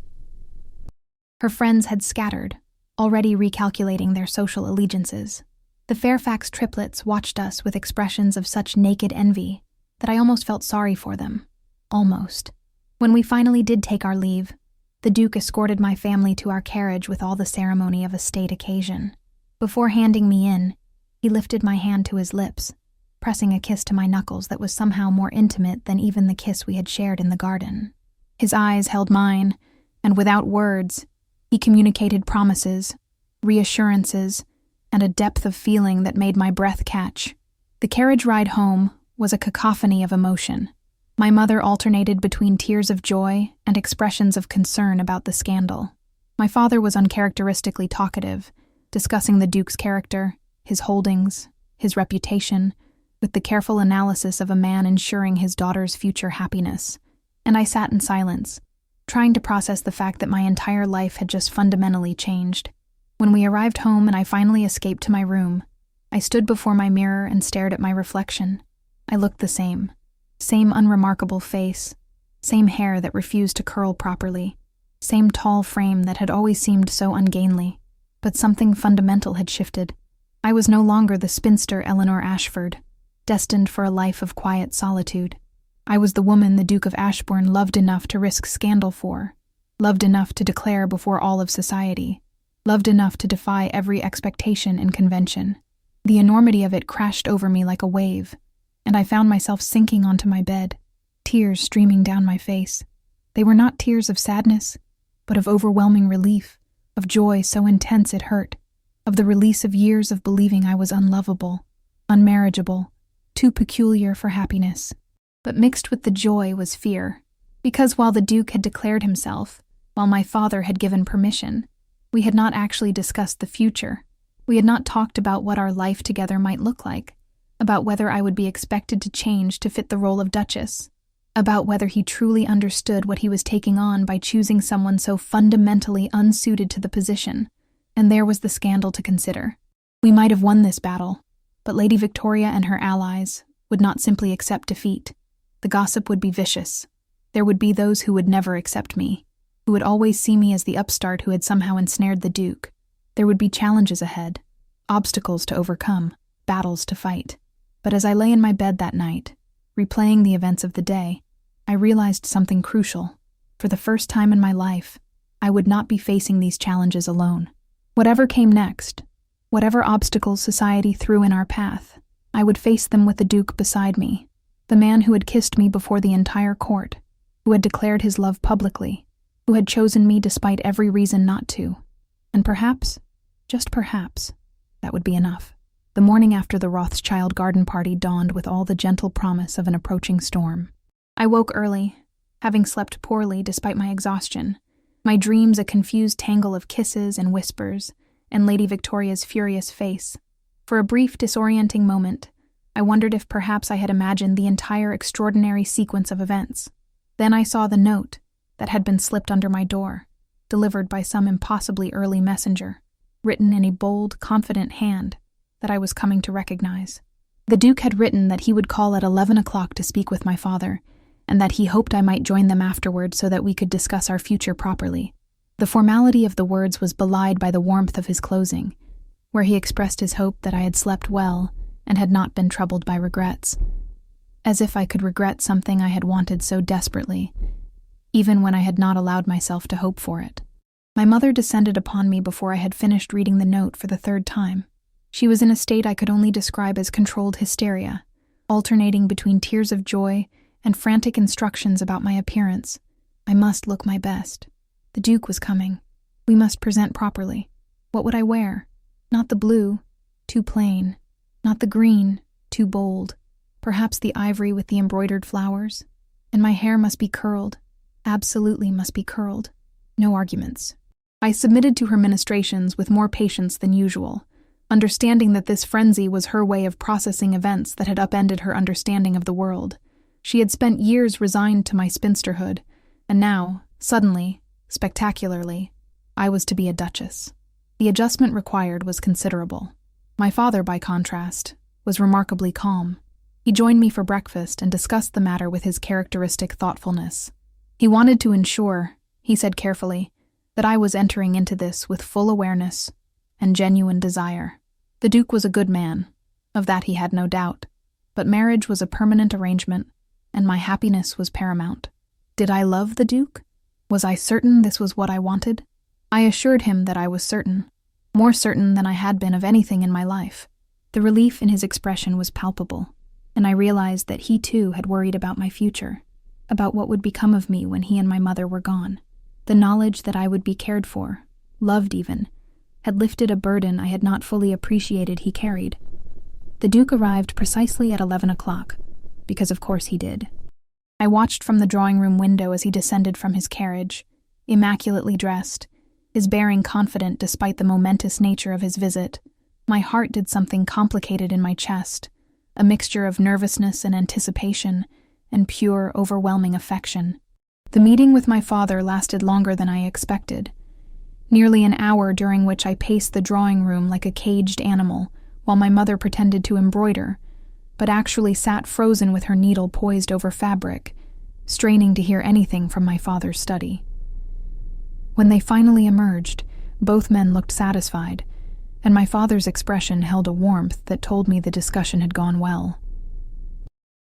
Her friends had scattered, already recalculating their social allegiances. The Fairfax triplets watched us with expressions of such naked envy that I almost felt sorry for them. Almost. When we finally did take our leave, the Duke escorted my family to our carriage with all the ceremony of a state occasion. Before handing me in, he lifted my hand to his lips, pressing a kiss to my knuckles that was somehow more intimate than even the kiss we had shared in the garden. His eyes held mine, and without words, he communicated promises, reassurances, and a depth of feeling that made my breath catch. The carriage ride home was a cacophony of emotion. My mother alternated between tears of joy and expressions of concern about the scandal. My father was uncharacteristically talkative, discussing the Duke's character, his holdings, his reputation, with the careful analysis of a man ensuring his daughter's future happiness. And I sat in silence, trying to process the fact that my entire life had just fundamentally changed. When we arrived home and I finally escaped to my room, I stood before my mirror and stared at my reflection. I looked the same. Same unremarkable face, same hair that refused to curl properly, same tall frame that had always seemed so ungainly. But something fundamental had shifted. I was no longer the spinster Eleanor Ashford, destined for a life of quiet solitude. I was the woman the Duke of Ashbourne loved enough to risk scandal for, loved enough to declare before all of society, loved enough to defy every expectation and convention. The enormity of it crashed over me like a wave, and I found myself sinking onto my bed, tears streaming down my face. They were not tears of sadness, but of overwhelming relief, of joy so intense it hurt, of the release of years of believing I was unlovable, unmarriageable, too peculiar for happiness. But mixed with the joy was fear, because while the Duke had declared himself, while my father had given permission, we had not actually discussed the future. We had not talked about what our life together might look like, about whether I would be expected to change to fit the role of Duchess, about whether he truly understood what he was taking on by choosing someone so fundamentally unsuited to the position. And there was the scandal to consider. We might have won this battle, but Lady Victoria and her allies would not simply accept defeat. The gossip would be vicious. There would be those who would never accept me, who would always see me as the upstart who had somehow ensnared the Duke. There would be challenges ahead, obstacles to overcome, battles to fight. But as I lay in my bed that night, replaying the events of the day, I realized something crucial. For the first time in my life, I would not be facing these challenges alone. Whatever came next, whatever obstacles society threw in our path, I would face them with the Duke beside me, the man who had kissed me before the entire court, who had declared his love publicly, who had chosen me despite every reason not to. And perhaps, just perhaps, that would be enough. The morning after the Rothschild garden party dawned with all the gentle promise of an approaching storm. I woke early, having slept poorly despite my exhaustion, my dreams a confused tangle of kisses and whispers, and Lady Victoria's furious face. For a brief, disorienting moment, I wondered if perhaps I had imagined the entire extraordinary sequence of events. Then I saw the note that had been slipped under my door, delivered by some impossibly early messenger, written in a bold, confident hand that I was coming to recognize. The Duke had written that he would call at 11 o'clock to speak with my father, and that he hoped I might join them afterward so that we could discuss our future properly. The formality of the words was belied by the warmth of his closing, where he expressed his hope that I had slept well and had not been troubled by regrets. As if I could regret something I had wanted so desperately, even when I had not allowed myself to hope for it. My mother descended upon me before I had finished reading the note for the third time. She was in a state I could only describe as controlled hysteria, alternating between tears of joy and frantic instructions about my appearance. I must look my best. The Duke was coming. We must present properly. What would I wear? Not the blue, too plain. Not the green, too bold. Perhaps the ivory with the embroidered flowers. And my hair must be curled. Absolutely must be curled. No arguments. I submitted to her ministrations with more patience than usual, understanding that this frenzy was her way of processing events that had upended her understanding of the world. She had spent years resigned to my spinsterhood, and now, suddenly, spectacularly, I was to be a duchess. The adjustment required was considerable. My father, by contrast, was remarkably calm. He joined me for breakfast and discussed the matter with his characteristic thoughtfulness. He wanted to ensure, he said carefully, that I was entering into this with full awareness and genuine desire. The Duke was a good man, of that he had no doubt, but marriage was a permanent arrangement, and my happiness was paramount. Did I love the Duke? Was I certain this was what I wanted? I assured him that I was certain, more certain than I had been of anything in my life. The relief in his expression was palpable, and I realized that he too had worried about my future, about what would become of me when he and my mother were gone. The knowledge that I would be cared for, loved even, had lifted a burden I had not fully appreciated he carried. The Duke arrived precisely at 11 o'clock, because of course he did. I watched from the drawing-room window as he descended from his carriage, immaculately dressed, his bearing confident despite the momentous nature of his visit. My heart did something complicated in my chest, a mixture of nervousness and anticipation, and pure, overwhelming affection. The meeting with my father lasted longer than I expected, nearly an hour during which I paced the drawing room like a caged animal, while my mother pretended to embroider, but actually sat frozen with her needle poised over fabric, straining to hear anything from my father's study. When they finally emerged, both men looked satisfied, and my father's expression held a warmth that told me the discussion had gone well.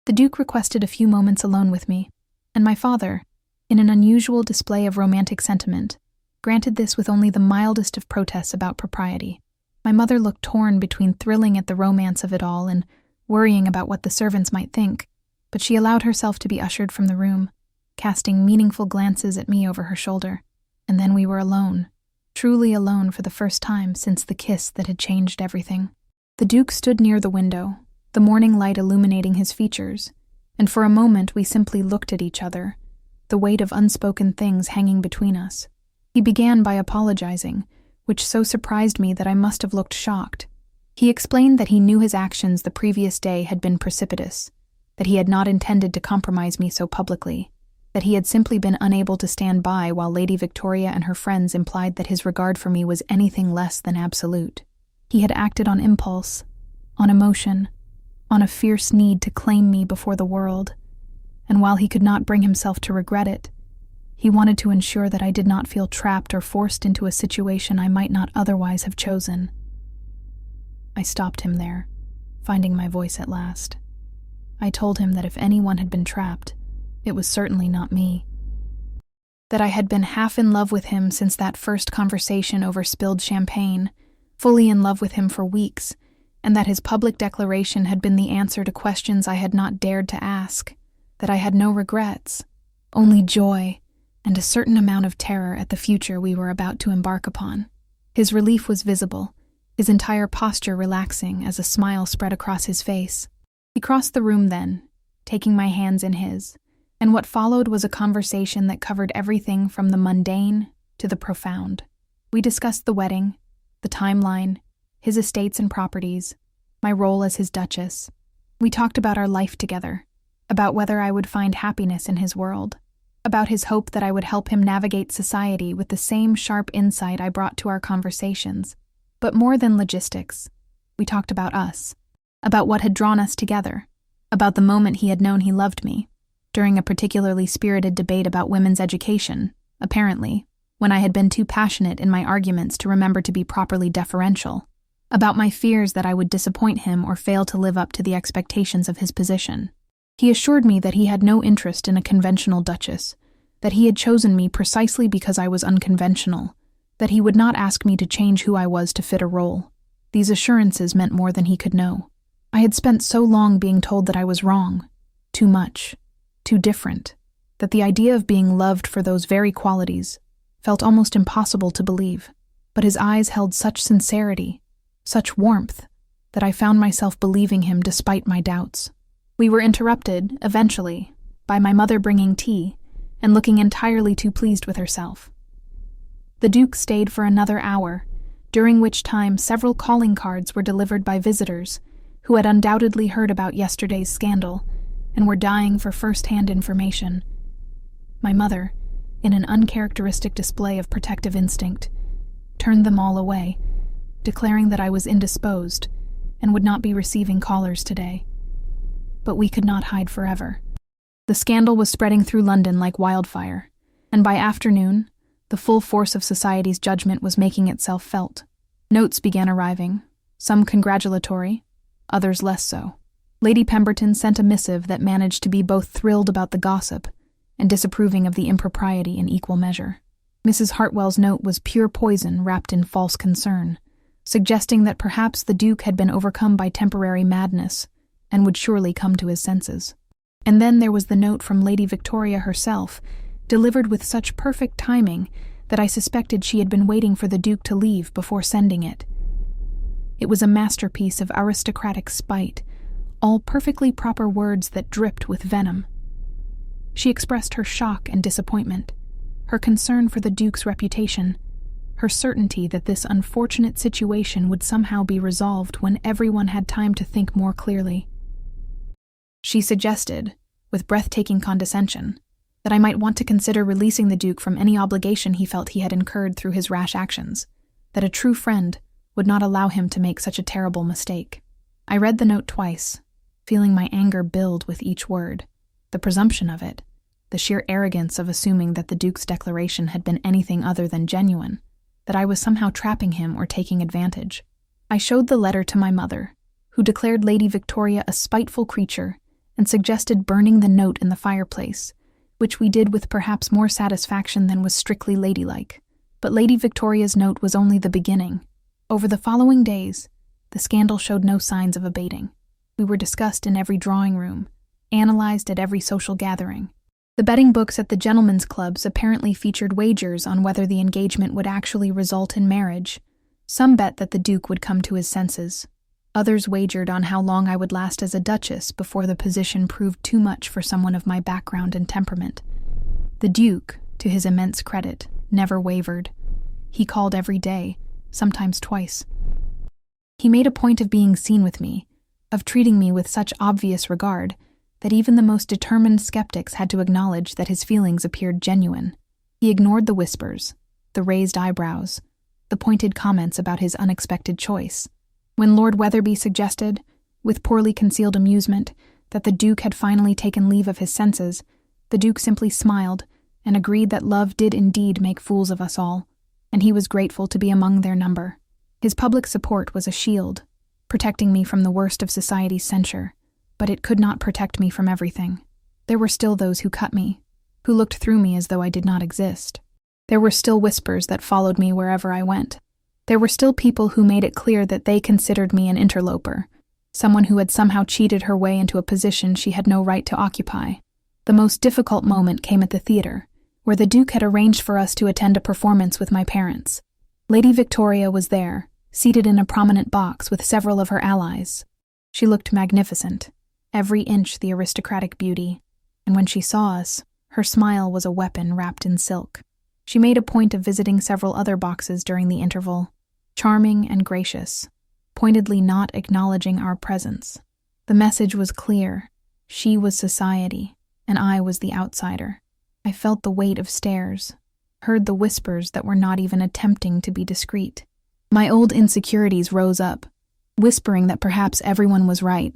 The Duke requested a few moments alone with me, and my father, in an unusual display of romantic sentiment, granted this with only the mildest of protests about propriety. My mother looked torn between thrilling at the romance of it all and worrying about what the servants might think, but she allowed herself to be ushered from the room, casting meaningful glances at me over her shoulder. And then we were alone, truly alone for the first time since the kiss that had changed everything. The Duke stood near the window, the morning light illuminating his features, and for a moment we simply looked at each other, the weight of unspoken things hanging between us. He began by apologizing, which so surprised me that I must have looked shocked. He explained that he knew his actions the previous day had been precipitous, that he had not intended to compromise me so publicly, that he had simply been unable to stand by while Lady Victoria and her friends implied that his regard for me was anything less than absolute. He had acted on impulse, on emotion, on a fierce need to claim me before the world, and while he could not bring himself to regret it, he wanted to ensure that I did not feel trapped or forced into a situation I might not otherwise have chosen. I stopped him there, finding my voice at last. I told him that if anyone had been trapped, it was certainly not me. that I had been half in love with him since that first conversation over spilled champagne, fully in love with him for weeks, and that his public declaration had been the answer to questions I had not dared to ask, that I had no regrets, only joy, and a certain amount of terror at the future we were about to embark upon. His relief was visible, his entire posture relaxing as a smile spread across his face. He crossed the room then, taking my hands in his, and what followed was a conversation that covered everything from the mundane to the profound. We discussed the wedding, the timeline, his estates and properties, my role as his duchess. We talked about our life together, about whether I would find happiness in his world, about his hope that I would help him navigate society with the same sharp insight I brought to our conversations. But more than logistics, we talked about us, about what had drawn us together, about the moment he had known he loved me, during a particularly spirited debate about women's education, apparently, when I had been too passionate in my arguments to remember to be properly deferential, about my fears that I would disappoint him or fail to live up to the expectations of his position. He assured me that he had no interest in a conventional duchess, that he had chosen me precisely because I was unconventional, that he would not ask me to change who I was to fit a role. These assurances meant more than he could know. I had spent so long being told that I was wrong, too much, too different, that the idea of being loved for those very qualities felt almost impossible to believe. But his eyes held such sincerity, such warmth, that I found myself believing him despite my doubts. We were interrupted, eventually, by my mother bringing tea and looking entirely too pleased with herself. The Duke stayed for another hour, during which time several calling cards were delivered by visitors who had undoubtedly heard about yesterday's scandal and were dying for first-hand information. My mother, in an uncharacteristic display of protective instinct, turned them all away, declaring that I was indisposed and would not be receiving callers today. But we could not hide forever. The scandal was spreading through London like wildfire, and by afternoon, the full force of society's judgment was making itself felt. Notes began arriving, some congratulatory, others less so. Lady Pemberton sent a missive that managed to be both thrilled about the gossip and disapproving of the impropriety in equal measure. Mrs. Hartwell's note was pure poison wrapped in false concern, suggesting that perhaps the Duke had been overcome by temporary madness and would surely come to his senses. And then there was the note from Lady Victoria herself, delivered with such perfect timing that I suspected she had been waiting for the Duke to leave before sending it. It was a masterpiece of aristocratic spite, all perfectly proper words that dripped with venom. She expressed her shock and disappointment, her concern for the Duke's reputation, her certainty that this unfortunate situation would somehow be resolved when everyone had time to think more clearly. She suggested, with breathtaking condescension, that I might want to consider releasing the Duke from any obligation he felt he had incurred through his rash actions, that a true friend would not allow him to make such a terrible mistake. I read the note twice, feeling my anger build with each word. The presumption of it, the sheer arrogance of assuming that the Duke's declaration had been anything other than genuine, that I was somehow trapping him or taking advantage. I showed the letter to my mother, who declared Lady Victoria a spiteful creature and suggested burning the note in the fireplace, which we did with perhaps more satisfaction than was strictly ladylike. But Lady Victoria's note was only the beginning. Over the following days, the scandal showed no signs of abating. We were discussed in every drawing room, analyzed at every social gathering. The betting books at the gentlemen's clubs apparently featured wagers on whether the engagement would actually result in marriage. Some bet that the Duke would come to his senses. Others wagered on how long I would last as a duchess before the position proved too much for someone of my background and temperament. The Duke, to his immense credit, never wavered. He called every day, sometimes twice. He made a point of being seen with me, of treating me with such obvious regard, that even the most determined skeptics had to acknowledge that his feelings appeared genuine. He ignored the whispers, the raised eyebrows, the pointed comments about his unexpected choice. When Lord Wetherby suggested, with poorly concealed amusement, that the Duke had finally taken leave of his senses, the Duke simply smiled and agreed that love did indeed make fools of us all, and he was grateful to be among their number. His public support was a shield, protecting me from the worst of society's censure, but it could not protect me from everything. There were still those who cut me, who looked through me as though I did not exist. There were still whispers that followed me wherever I went. There were still people who made it clear that they considered me an interloper, someone who had somehow cheated her way into a position she had no right to occupy. The most difficult moment came at the theater, where the Duke had arranged for us to attend a performance with my parents. Lady Victoria was there, seated in a prominent box with several of her allies. She looked magnificent, every inch the aristocratic beauty, and when she saw us, her smile was a weapon wrapped in silk. She made a point of visiting several other boxes during the interval, charming and gracious, pointedly not acknowledging our presence. The message was clear. She was society, and I was the outsider. I felt the weight of stares, heard the whispers that were not even attempting to be discreet. My old insecurities rose up, whispering that perhaps everyone was right,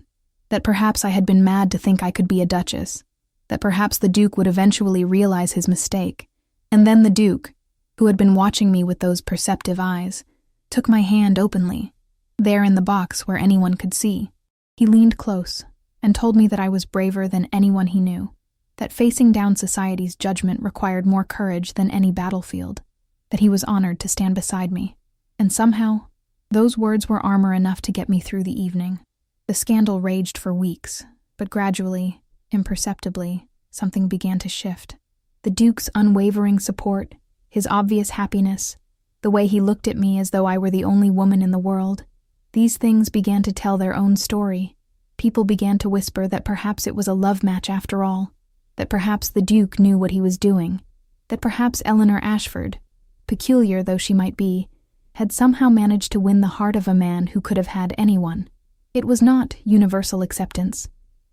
that perhaps I had been mad to think I could be a duchess, that perhaps the Duke would eventually realize his mistake. And then the Duke, who had been watching me with those perceptive eyes, took my hand openly, there in the box where anyone could see. He leaned close and told me that I was braver than anyone he knew, that facing down society's judgment required more courage than any battlefield, that he was honored to stand beside me. And somehow, those words were armor enough to get me through the evening. The scandal raged for weeks, but gradually, imperceptibly, something began to shift. The Duke's unwavering support, his obvious happiness, the way he looked at me as though I were the only woman in the world, these things began to tell their own story. People began to whisper that perhaps it was a love match after all, that perhaps the Duke knew what he was doing, that perhaps Eleanor Ashford, peculiar though she might be, had somehow managed to win the heart of a man who could have had anyone. It was not universal acceptance.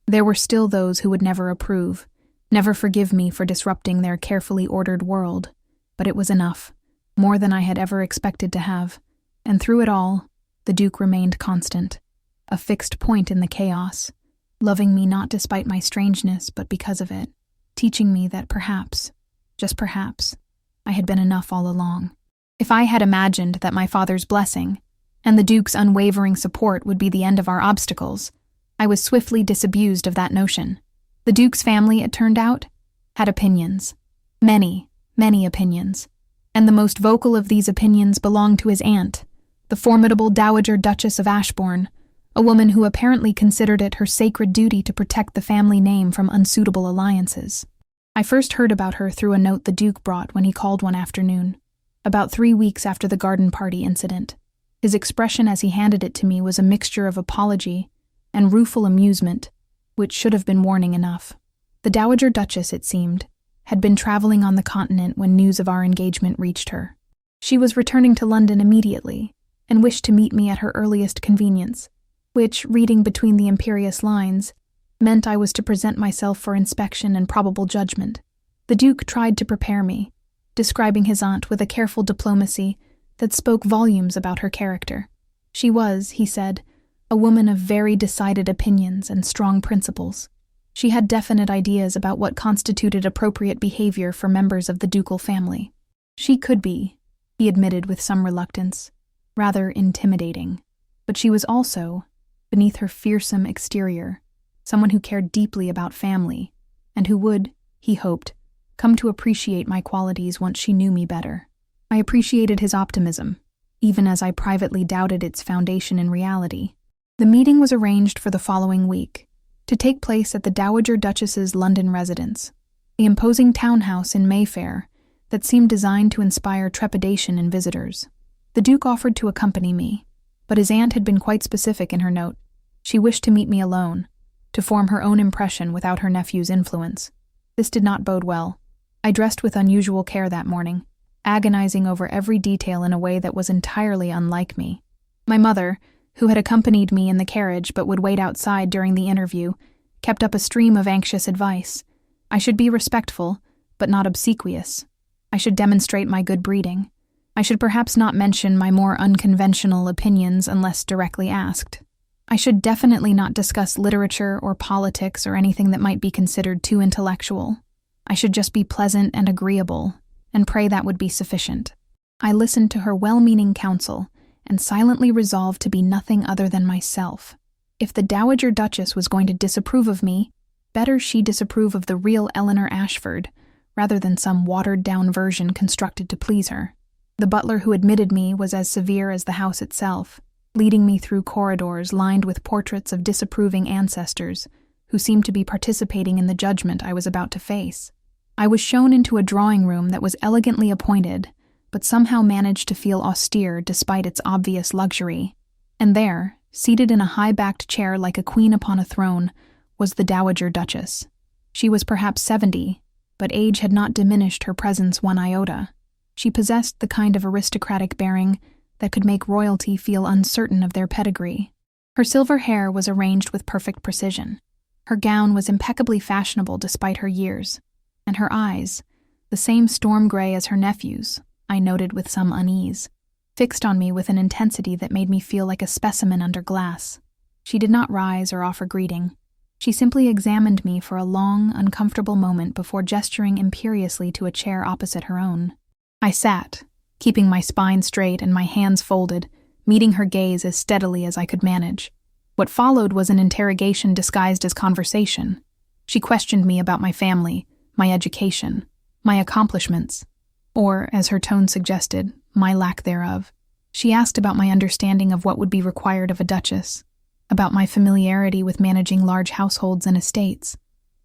There were still those who would never approve, never forgive me for disrupting their carefully ordered world, but it was enough, more than I had ever expected to have, and through it all, the Duke remained constant, a fixed point in the chaos, loving me not despite my strangeness but because of it, teaching me that perhaps, just perhaps, I had been enough all along. If I had imagined that my father's blessing and the Duke's unwavering support would be the end of our obstacles, I was swiftly disabused of that notion. The Duke's family, it turned out, had opinions. Many, many opinions. And the most vocal of these opinions belonged to his aunt, the formidable Dowager Duchess of Ashbourne, a woman who apparently considered it her sacred duty to protect the family name from unsuitable alliances. I first heard about her through a note the Duke brought when he called one afternoon, about 3 weeks after the garden party incident. His expression as he handed it to me was a mixture of apology and rueful amusement, which should have been warning enough. The Dowager Duchess, it seemed, had been traveling on the continent when news of our engagement reached her. She was returning to London immediately and wished to meet me at her earliest convenience, which, reading between the imperious lines, meant I was to present myself for inspection and probable judgment. The Duke tried to prepare me, describing his aunt with a careful diplomacy that spoke volumes about her character. She was, he said, a woman of very decided opinions and strong principles. She had definite ideas about what constituted appropriate behavior for members of the ducal family. She could be, he admitted with some reluctance, rather intimidating, but she was also, beneath her fearsome exterior, someone who cared deeply about family, and who would, he hoped, come to appreciate my qualities once she knew me better. I appreciated his optimism, even as I privately doubted its foundation in reality. The meeting was arranged for the following week, to take place at the Dowager Duchess's London residence, the imposing townhouse in Mayfair that seemed designed to inspire trepidation in visitors. The Duke offered to accompany me, but his aunt had been quite specific in her note. She wished to meet me alone, to form her own impression without her nephew's influence. This did not bode well. I dressed with unusual care that morning, agonizing over every detail in a way that was entirely unlike me. My mother, who had accompanied me in the carriage but would wait outside during the interview, kept up a stream of anxious advice. I should be respectful, but not obsequious. I should demonstrate my good breeding. I should perhaps not mention my more unconventional opinions unless directly asked. I should definitely not discuss literature or politics or anything that might be considered too intellectual. I should just be pleasant and agreeable, and pray that would be sufficient. I listened to her well-meaning counsel and silently resolved to be nothing other than myself. If the Dowager Duchess was going to disapprove of me, better she disapprove of the real Eleanor Ashford, rather than some watered-down version constructed to please her. The butler who admitted me was as severe as the house itself, leading me through corridors lined with portraits of disapproving ancestors who seemed to be participating in the judgment I was about to face. I was shown into a drawing room that was elegantly appointed, but somehow managed to feel austere despite its obvious luxury. And there, seated in a high-backed chair like a queen upon a throne, was the Dowager Duchess. She was perhaps 70, but age had not diminished her presence one iota. She possessed the kind of aristocratic bearing that could make royalty feel uncertain of their pedigree. Her silver hair was arranged with perfect precision. Her gown was impeccably fashionable despite her years, and her eyes, the same storm gray as her nephew's, I noted with some unease, fixed on me with an intensity that made me feel like a specimen under glass. She did not rise or offer greeting. She simply examined me for a long, uncomfortable moment before gesturing imperiously to a chair opposite her own. I sat, keeping my spine straight and my hands folded, meeting her gaze as steadily as I could manage. What followed was an interrogation disguised as conversation. She questioned me about my family, my education, my accomplishments, or, as her tone suggested, my lack thereof. She asked about my understanding of what would be required of a duchess, about my familiarity with managing large households and estates,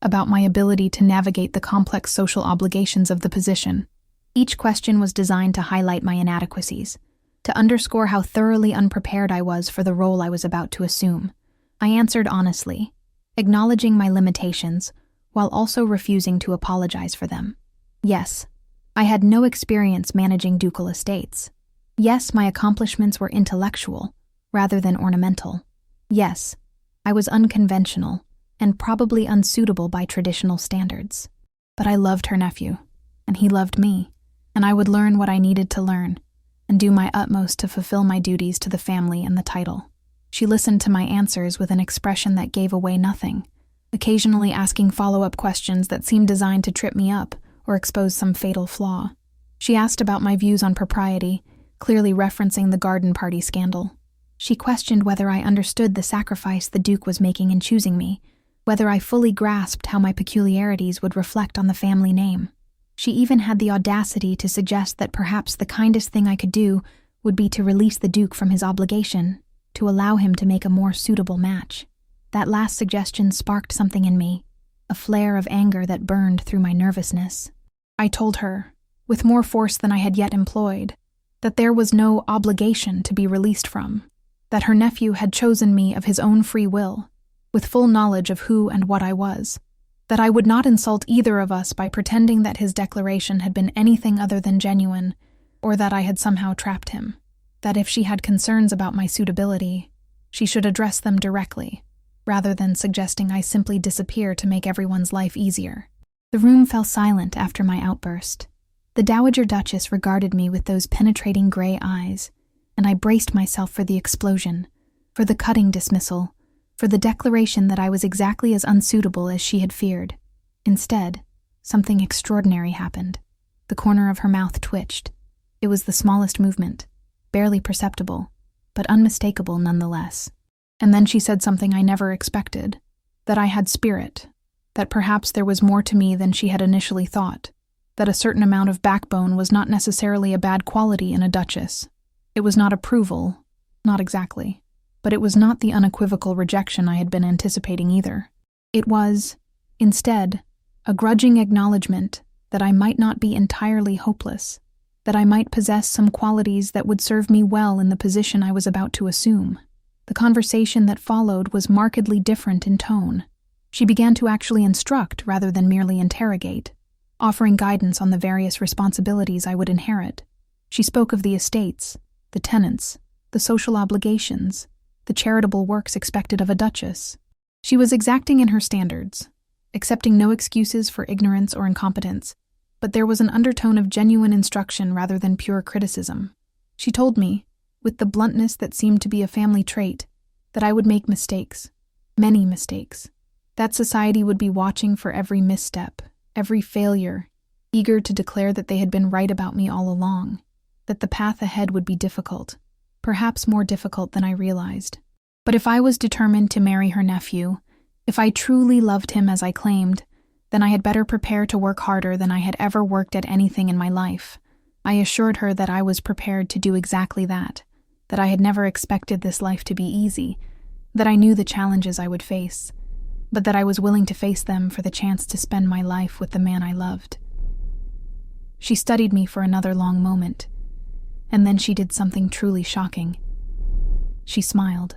about my ability to navigate the complex social obligations of the position. Each question was designed to highlight my inadequacies, to underscore how thoroughly unprepared I was for the role I was about to assume. I answered honestly, acknowledging my limitations, while also refusing to apologize for them. Yes, I had no experience managing ducal estates. Yes, my accomplishments were intellectual, rather than ornamental. Yes, I was unconventional, and probably unsuitable by traditional standards. But I loved her nephew, and he loved me, and I would learn what I needed to learn, and do my utmost to fulfill my duties to the family and the title. She listened to my answers with an expression that gave away nothing, occasionally asking follow-up questions that seemed designed to trip me up or expose some fatal flaw. She asked about my views on propriety, clearly referencing the garden party scandal. She questioned whether I understood the sacrifice the Duke was making in choosing me, whether I fully grasped how my peculiarities would reflect on the family name. She even had the audacity to suggest that perhaps the kindest thing I could do would be to release the Duke from his obligation, to allow him to make a more suitable match. That last suggestion sparked something in me, a flare of anger that burned through my nervousness. I told her, with more force than I had yet employed, that there was no obligation to be released from, that her nephew had chosen me of his own free will, with full knowledge of who and what I was, that I would not insult either of us by pretending that his declaration had been anything other than genuine, or that I had somehow trapped him, that if she had concerns about my suitability, she should address them directly, rather than suggesting I simply disappear to make everyone's life easier. The room fell silent after my outburst. The Dowager Duchess regarded me with those penetrating gray eyes, and I braced myself for the explosion, for the cutting dismissal, for the declaration that I was exactly as unsuitable as she had feared. Instead, something extraordinary happened. The corner of her mouth twitched. It was the smallest movement, barely perceptible, but unmistakable nonetheless. And then she said something I never expected, that I had spirit, that perhaps there was more to me than she had initially thought, that a certain amount of backbone was not necessarily a bad quality in a duchess. It was not approval, not exactly, but it was not the unequivocal rejection I had been anticipating either. It was, instead, a grudging acknowledgement that I might not be entirely hopeless, that I might possess some qualities that would serve me well in the position I was about to assume. The conversation that followed was markedly different in tone. She began to actually instruct rather than merely interrogate, offering guidance on the various responsibilities I would inherit. She spoke of the estates, the tenants, the social obligations, the charitable works expected of a duchess. She was exacting in her standards, accepting no excuses for ignorance or incompetence, but there was an undertone of genuine instruction rather than pure criticism. She told me, with the bluntness that seemed to be a family trait, that I would make mistakes, many mistakes, that society would be watching for every misstep, every failure, eager to declare that they had been right about me all along, that the path ahead would be difficult, perhaps more difficult than I realized. But if I was determined to marry her nephew, if I truly loved him as I claimed, then I had better prepare to work harder than I had ever worked at anything in my life. I assured her that I was prepared to do exactly that I had never expected this life to be easy, that I knew the challenges I would face, but that I was willing to face them for the chance to spend my life with the man I loved. She studied me for another long moment, and then she did something truly shocking. She smiled.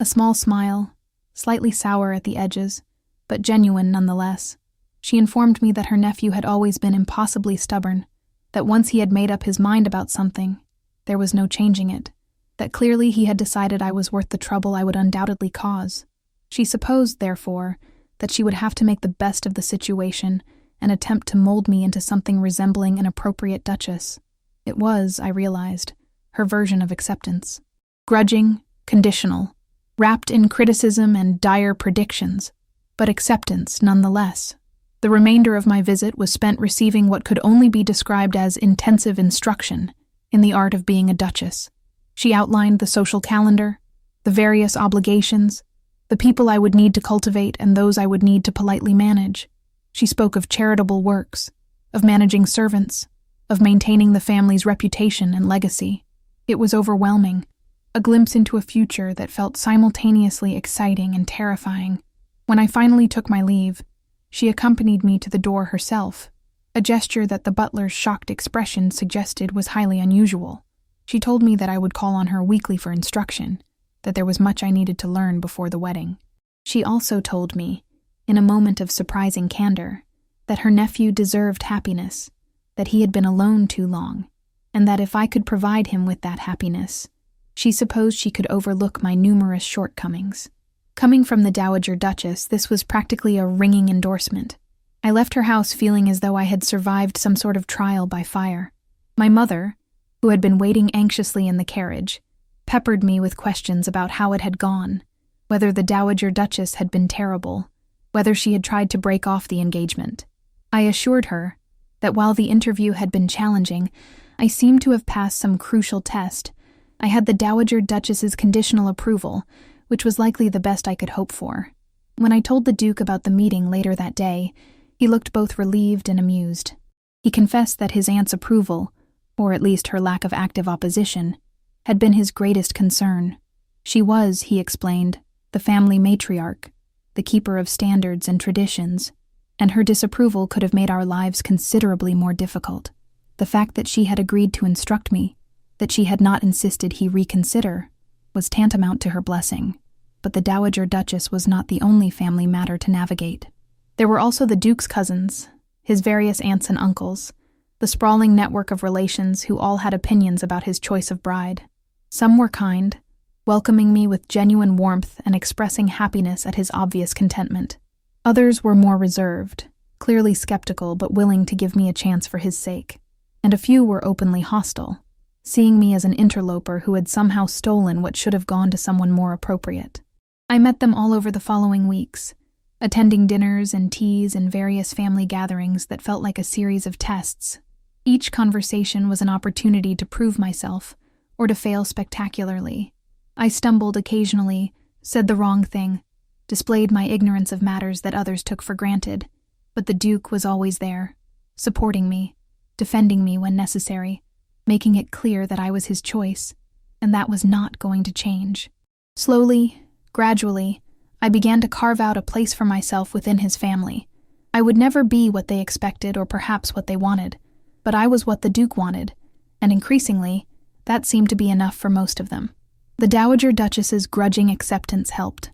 A small smile, slightly sour at the edges, but genuine nonetheless. She informed me that her nephew had always been impossibly stubborn, that once he had made up his mind about something, there was no changing it, that clearly he had decided I was worth the trouble I would undoubtedly cause. She supposed, therefore, that she would have to make the best of the situation and attempt to mold me into something resembling an appropriate duchess. It was, I realized, her version of acceptance. Grudging, conditional, wrapped in criticism and dire predictions, but acceptance nonetheless. The remainder of my visit was spent receiving what could only be described as intensive instruction in the art of being a duchess. She outlined the social calendar, the various obligations, the people I would need to cultivate and those I would need to politely manage. She spoke of charitable works, of managing servants, of maintaining the family's reputation and legacy. It was overwhelming, a glimpse into a future that felt simultaneously exciting and terrifying. When I finally took my leave, she accompanied me to the door herself, a gesture that the butler's shocked expression suggested was highly unusual. She told me that I would call on her weekly for instruction, that there was much I needed to learn before the wedding. She also told me, in a moment of surprising candor, that her nephew deserved happiness, that he had been alone too long, and that if I could provide him with that happiness, she supposed she could overlook my numerous shortcomings. Coming from the Dowager Duchess, this was practically a ringing endorsement. I left her house feeling as though I had survived some sort of trial by fire. My mother, who had been waiting anxiously in the carriage, peppered me with questions about how it had gone, whether the Dowager Duchess had been terrible, whether she had tried to break off the engagement. I assured her that while the interview had been challenging, I seemed to have passed some crucial test. I had the Dowager Duchess's conditional approval, which was likely the best I could hope for. When I told the Duke about the meeting later that day, he looked both relieved and amused. He confessed that his aunt's approval, or at least her lack of active opposition, had been his greatest concern. She was, he explained, the family matriarch, the keeper of standards and traditions, and her disapproval could have made our lives considerably more difficult. The fact that she had agreed to instruct me, that she had not insisted he reconsider, was tantamount to her blessing. But the Dowager Duchess was not the only family matter to navigate. There were also the Duke's cousins, his various aunts and uncles, the sprawling network of relations who all had opinions about his choice of bride. Some were kind, welcoming me with genuine warmth and expressing happiness at his obvious contentment. Others were more reserved, clearly skeptical but willing to give me a chance for his sake. And a few were openly hostile, seeing me as an interloper who had somehow stolen what should have gone to someone more appropriate. I met them all over the following weeks, attending dinners and teas and various family gatherings that felt like a series of tests. Each conversation was an opportunity to prove myself, or to fail spectacularly. I stumbled occasionally, said the wrong thing, displayed my ignorance of matters that others took for granted, but the Duke was always there, supporting me, defending me when necessary, making it clear that I was his choice, and that was not going to change. Slowly, gradually, I began to carve out a place for myself within his family. I would never be what they expected or perhaps what they wanted, but I was what the Duke wanted, and increasingly, that seemed to be enough for most of them. The Dowager Duchess's grudging acceptance helped,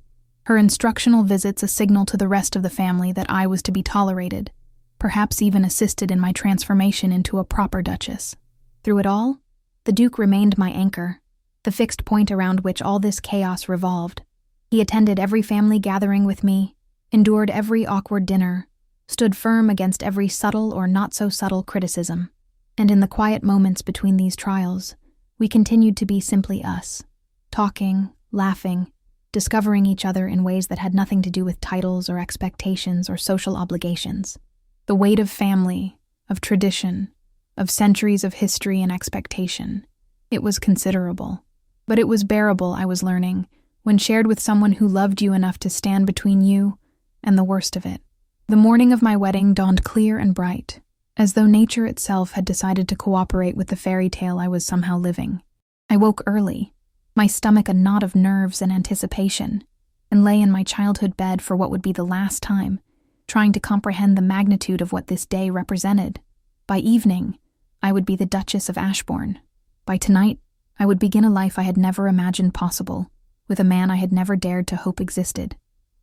her instructional visits a signal to the rest of the family that I was to be tolerated, perhaps even assisted in my transformation into a proper duchess. Through it all, the Duke remained my anchor, the fixed point around which all this chaos revolved. He attended every family gathering with me, endured every awkward dinner, stood firm against every subtle or not-so-subtle criticism, and in the quiet moments between these trials, we continued to be simply us, talking, laughing, discovering each other in ways that had nothing to do with titles or expectations or social obligations. The weight of family, of tradition, of centuries of history and expectation. It was considerable, but it was bearable, I was learning, when shared with someone who loved you enough to stand between you and the worst of it. The morning of my wedding dawned clear and bright, as though nature itself had decided to cooperate with the fairy tale I was somehow living. I woke early, my stomach a knot of nerves and anticipation, and lay in my childhood bed for what would be the last time, trying to comprehend the magnitude of what this day represented. By evening, I would be the Duchess of Ashbourne. By tonight, I would begin a life I had never imagined possible, with a man I had never dared to hope existed.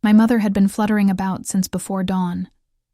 My mother had been fluttering about since before dawn,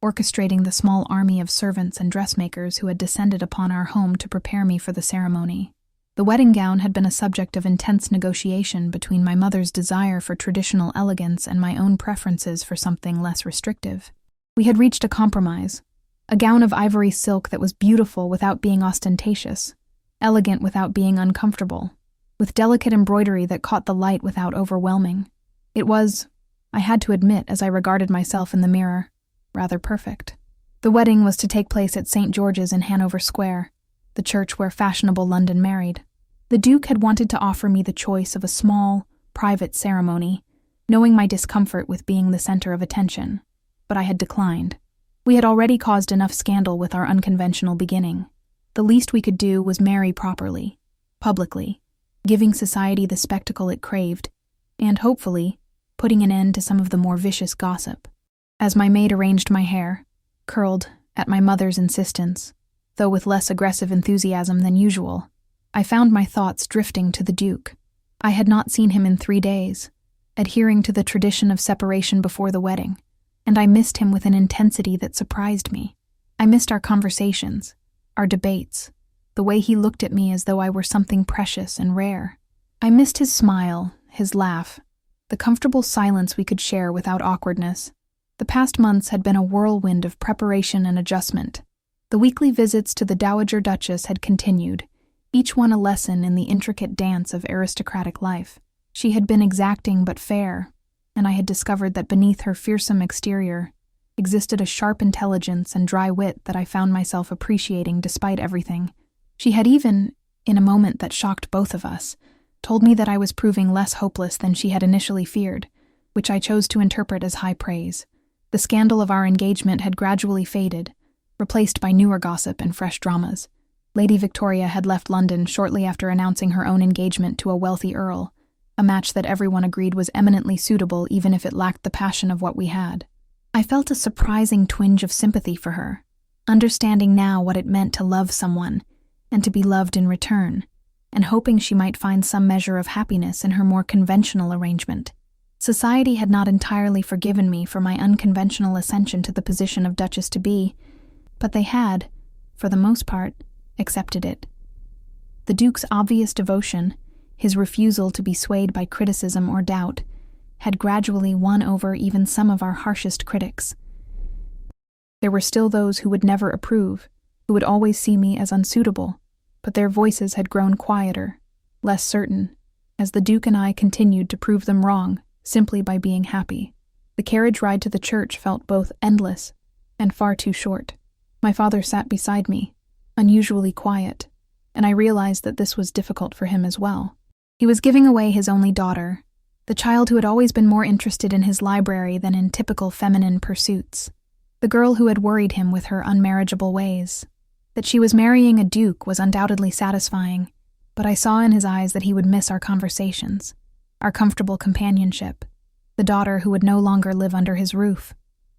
orchestrating the small army of servants and dressmakers who had descended upon our home to prepare me for the ceremony. The wedding gown had been a subject of intense negotiation between my mother's desire for traditional elegance and my own preferences for something less restrictive. We had reached a compromise, a gown of ivory silk that was beautiful without being ostentatious, elegant without being uncomfortable, with delicate embroidery that caught the light without overwhelming. It was, I had to admit as I regarded myself in the mirror, rather perfect. The wedding was to take place at St. George's in Hanover Square, the church where fashionable London married. The Duke had wanted to offer me the choice of a small, private ceremony, knowing my discomfort with being the center of attention, but I had declined. We had already caused enough scandal with our unconventional beginning. The least we could do was marry properly, publicly, giving society the spectacle it craved, and, hopefully, putting an end to some of the more vicious gossip. As my maid arranged my hair, curled at my mother's insistence, though with less aggressive enthusiasm than usual, I found my thoughts drifting to the Duke. I had not seen him in 3 days, adhering to the tradition of separation before the wedding, and I missed him with an intensity that surprised me. I missed our conversations, our debates, the way he looked at me as though I were something precious and rare. I missed his smile, his laugh, the comfortable silence we could share without awkwardness. The past months had been a whirlwind of preparation and adjustment. The weekly visits to the Dowager Duchess had continued, each one a lesson in the intricate dance of aristocratic life. She had been exacting but fair, and I had discovered that beneath her fearsome exterior existed a sharp intelligence and dry wit that I found myself appreciating despite everything. She had even, in a moment that shocked both of us, told me that I was proving less hopeless than she had initially feared, which I chose to interpret as high praise. The scandal of our engagement had gradually faded, replaced by newer gossip and fresh dramas. Lady Victoria had left London shortly after announcing her own engagement to a wealthy earl, a match that everyone agreed was eminently suitable even if it lacked the passion of what we had. I felt a surprising twinge of sympathy for her, understanding now what it meant to love someone and to be loved in return, and hoping she might find some measure of happiness in her more conventional arrangement. Society had not entirely forgiven me for my unconventional ascension to the position of Duchess-to-be, but they had, for the most part, accepted it. The Duke's obvious devotion, his refusal to be swayed by criticism or doubt, had gradually won over even some of our harshest critics. There were still those who would never approve, who would always see me as unsuitable, but their voices had grown quieter, less certain, as the Duke and I continued to prove them wrong simply by being happy. The carriage ride to the church felt both endless and far too short. My father sat beside me, unusually quiet, and I realized that this was difficult for him as well. He was giving away his only daughter, the child who had always been more interested in his library than in typical feminine pursuits, the girl who had worried him with her unmarriageable ways. That she was marrying a duke was undoubtedly satisfying, but I saw in his eyes that he would miss our conversations, our comfortable companionship, the daughter who would no longer live under his roof.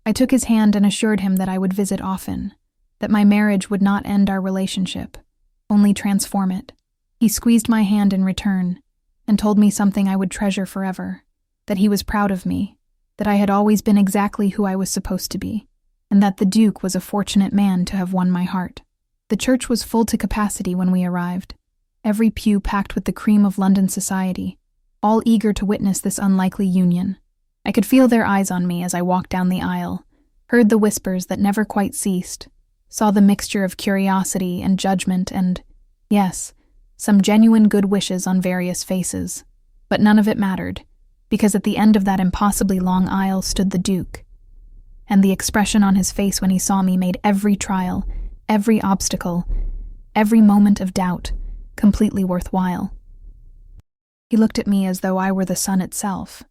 I took his hand and assured him that I would visit often, that my marriage would not end our relationship, only transform it. He squeezed my hand in return and told me something I would treasure forever, that he was proud of me, that I had always been exactly who I was supposed to be, and that the Duke was a fortunate man to have won my heart. The church was full to capacity when we arrived, every pew packed with the cream of London society, all eager to witness this unlikely union. I could feel their eyes on me as I walked down the aisle, heard the whispers that never quite ceased, saw the mixture of curiosity and judgment and, yes, some genuine good wishes on various faces. But none of it mattered, because at the end of that impossibly long aisle stood the Duke, and the expression on his face when he saw me made every trial, every obstacle, every moment of doubt completely worthwhile. He looked at me as though I were the sun itself,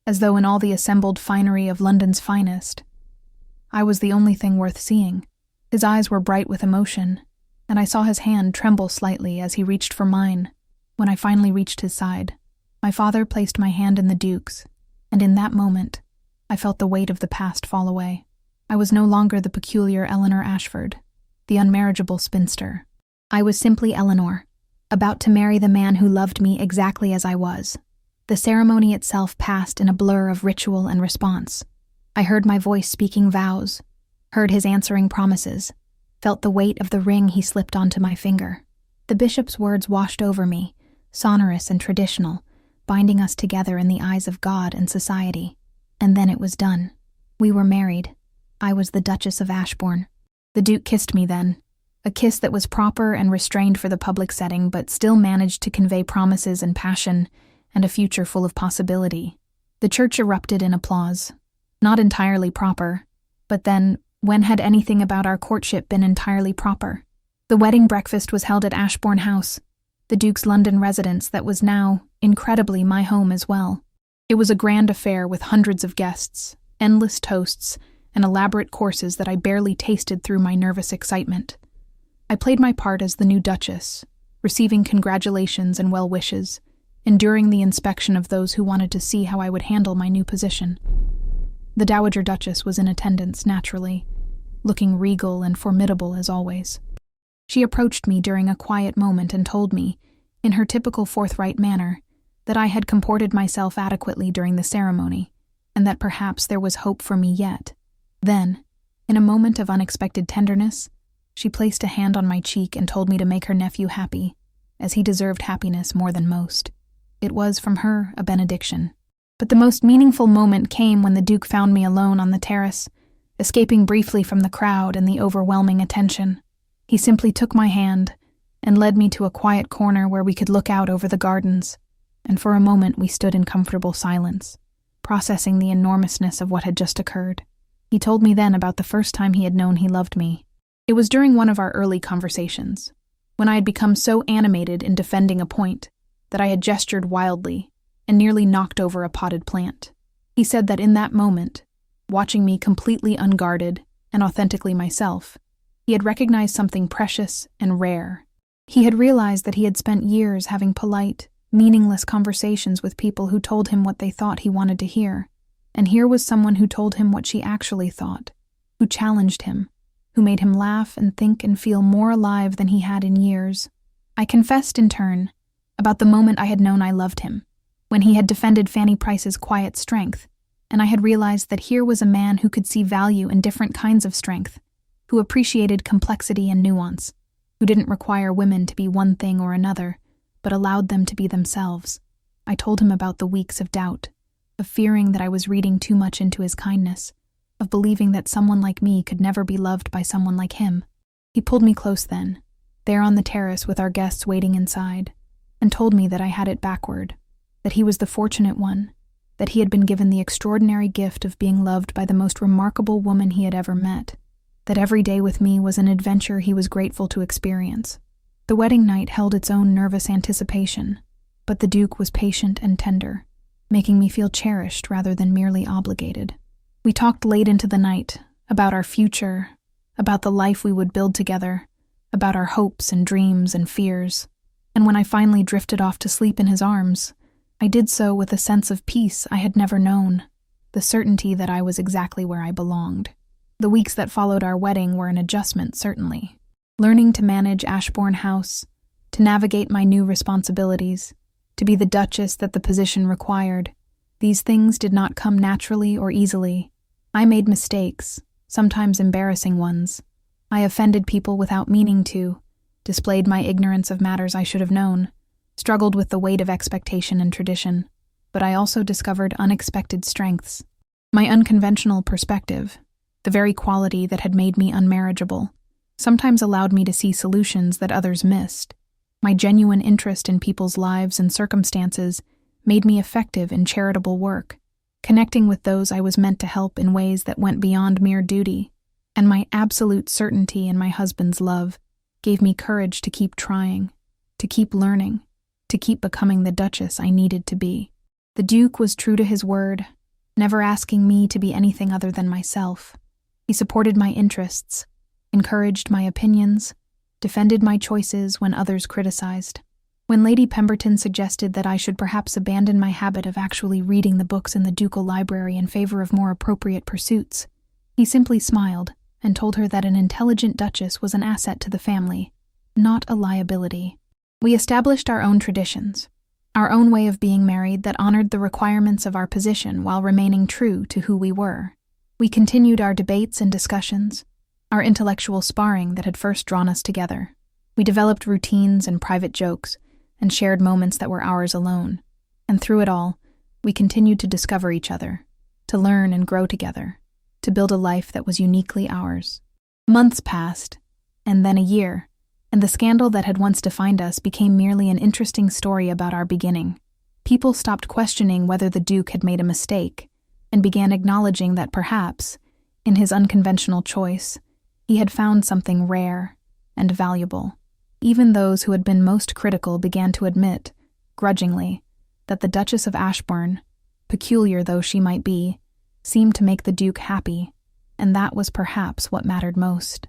as though in all the assembled finery of London's finest, I was the only thing worth seeing. His eyes were bright with emotion, and I saw his hand tremble slightly as he reached for mine. When I finally reached his side, my father placed my hand in the Duke's, and in that moment, I felt the weight of the past fall away. I was no longer the peculiar Eleanor Ashford, the unmarriageable spinster. I was simply Eleanor, about to marry the man who loved me exactly as I was. The ceremony itself passed in a blur of ritual and response. I heard my voice speaking vows, heard his answering promises, felt the weight of the ring he slipped onto my finger. The bishop's words washed over me, sonorous and traditional, binding us together in the eyes of God and society. And then it was done. We were married. I was the Duchess of Ashbourne. The Duke kissed me then, a kiss that was proper and restrained for the public setting, but still managed to convey promises and passion and a future full of possibility. The church erupted in applause. Not entirely proper, but then, when had anything about our courtship been entirely proper? The wedding breakfast was held at Ashbourne House, the Duke's London residence that was now, incredibly, my home as well. It was a grand affair with hundreds of guests, endless toasts, and elaborate courses that I barely tasted through my nervous excitement. I played my part as the new Duchess, receiving congratulations and well wishes, enduring the inspection of those who wanted to see how I would handle my new position. The Dowager Duchess was in attendance, naturally, looking regal and formidable as always. She approached me during a quiet moment and told me, in her typical forthright manner, that I had comported myself adequately during the ceremony, and that perhaps there was hope for me yet. Then, in a moment of unexpected tenderness, she placed a hand on my cheek and told me to make her nephew happy, as he deserved happiness more than most. It was, from her, a benediction. But the most meaningful moment came when the Duke found me alone on the terrace, escaping briefly from the crowd and the overwhelming attention. He simply took my hand and led me to a quiet corner where we could look out over the gardens, and for a moment we stood in comfortable silence, processing the enormousness of what had just occurred. He told me then about the first time he had known he loved me. It was during one of our early conversations, when I had become so animated in defending a point that I had gestured wildly and nearly knocked over a potted plant. He said that in that moment, watching me completely unguarded and authentically myself, he had recognized something precious and rare. He had realized that he had spent years having polite, meaningless conversations with people who told him what they thought he wanted to hear, and here was someone who told him what she actually thought, who challenged him, who made him laugh and think and feel more alive than he had in years. I confessed in turn about the moment I had known I loved him, when he had defended Fanny Price's quiet strength, and I had realized that here was a man who could see value in different kinds of strength, who appreciated complexity and nuance, who didn't require women to be one thing or another, but allowed them to be themselves. I told him about the weeks of doubt, of fearing that I was reading too much into his kindness, of believing that someone like me could never be loved by someone like him. He pulled me close then, there on the terrace with our guests waiting inside, and told me that I had it backward, that he was the fortunate one, that he had been given the extraordinary gift of being loved by the most remarkable woman he had ever met, that every day with me was an adventure he was grateful to experience. The wedding night held its own nervous anticipation, but the Duke was patient and tender, making me feel cherished rather than merely obligated. We talked late into the night, about our future, about the life we would build together, about our hopes and dreams and fears, and when I finally drifted off to sleep in his arms, I did so with a sense of peace I had never known, the certainty that I was exactly where I belonged. The weeks that followed our wedding were an adjustment, certainly. Learning to manage Ashbourne House, to navigate my new responsibilities, to be the Duchess that the position required, these things did not come naturally or easily. I made mistakes, sometimes embarrassing ones. I offended people without meaning to, displayed my ignorance of matters I should have known, struggled with the weight of expectation and tradition, but I also discovered unexpected strengths. My unconventional perspective, the very quality that had made me unmarriageable, sometimes allowed me to see solutions that others missed. My genuine interest in people's lives and circumstances made me effective in charitable work, connecting with those I was meant to help in ways that went beyond mere duty, and my absolute certainty in my husband's love gave me courage to keep trying, to keep learning, to keep becoming the Duchess I needed to be. The Duke was true to his word, never asking me to be anything other than myself. He supported my interests, encouraged my opinions, defended my choices when others criticized. When Lady Pemberton suggested that I should perhaps abandon my habit of actually reading the books in the ducal library in favor of more appropriate pursuits, he simply smiled and told her that an intelligent duchess was an asset to the family, not a liability. We established our own traditions, our own way of being married that honored the requirements of our position while remaining true to who we were. We continued our debates and discussions, our intellectual sparring that had first drawn us together. We developed routines and private jokes, and shared moments that were ours alone. And through it all, we continued to discover each other, to learn and grow together, to build a life that was uniquely ours. Months passed, and then a year, and the scandal that had once defined us became merely an interesting story about our beginning. People stopped questioning whether the Duke had made a mistake, and began acknowledging that perhaps, in his unconventional choice, he had found something rare and valuable. Even those who had been most critical began to admit, grudgingly, that the Duchess of Ashbourne, peculiar though she might be, seemed to make the Duke happy, and that was perhaps what mattered most.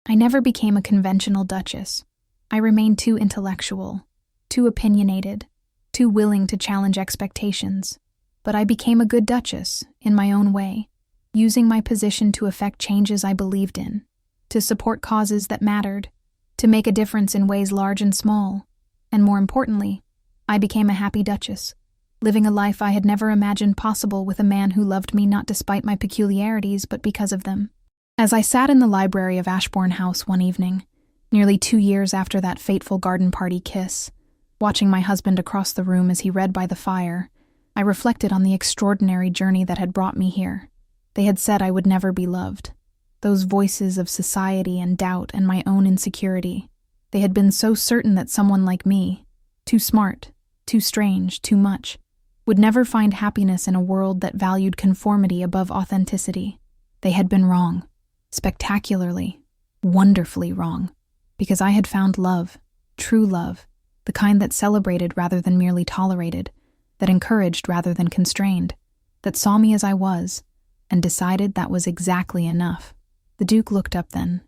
I never became a conventional duchess. I remained too intellectual, too opinionated, too willing to challenge expectations. But I became a good duchess, in my own way, using my position to effect changes I believed in, to support causes that mattered, to make a difference in ways large and small, and more importantly, I became a happy duchess, living a life I had never imagined possible with a man who loved me not despite my peculiarities but because of them. As I sat in the library of Ashbourne House one evening, nearly 2 years after that fateful garden party kiss, watching my husband across the room as he read by the fire, I reflected on the extraordinary journey that had brought me here. They had said I would never be loved. Those voices of society and doubt and my own insecurity. They had been so certain that someone like me, too smart, too strange, too much, would never find happiness in a world that valued conformity above authenticity. They had been wrong, spectacularly, wonderfully wrong, because I had found love, true love, the kind that celebrated rather than merely tolerated, that encouraged rather than constrained, that saw me as I was, and decided that was exactly enough. The Duke looked up then,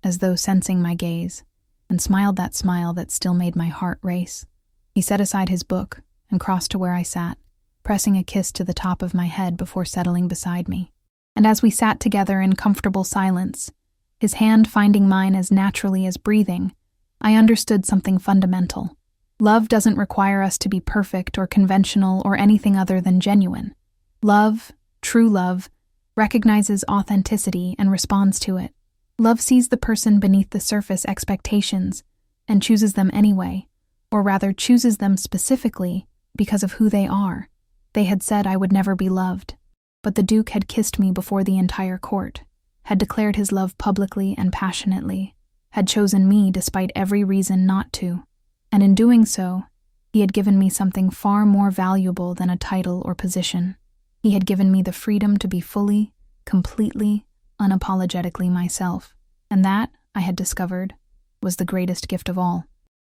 as though sensing my gaze, and smiled that smile that still made my heart race. He set aside his book and crossed to where I sat, pressing a kiss to the top of my head before settling beside me. And as we sat together in comfortable silence, his hand finding mine as naturally as breathing, I understood something fundamental. Love doesn't require us to be perfect or conventional or anything other than genuine. Love, true love, recognizes authenticity and responds to it. Love sees the person beneath the surface expectations and chooses them anyway, or rather chooses them specifically because of who they are. They had said I would never be loved, but the Duke had kissed me before the entire court, had declared his love publicly and passionately, had chosen me despite every reason not to, and in doing so, he had given me something far more valuable than a title or position. He had given me the freedom to be fully, completely, unapologetically myself, and that, I had discovered, was the greatest gift of all.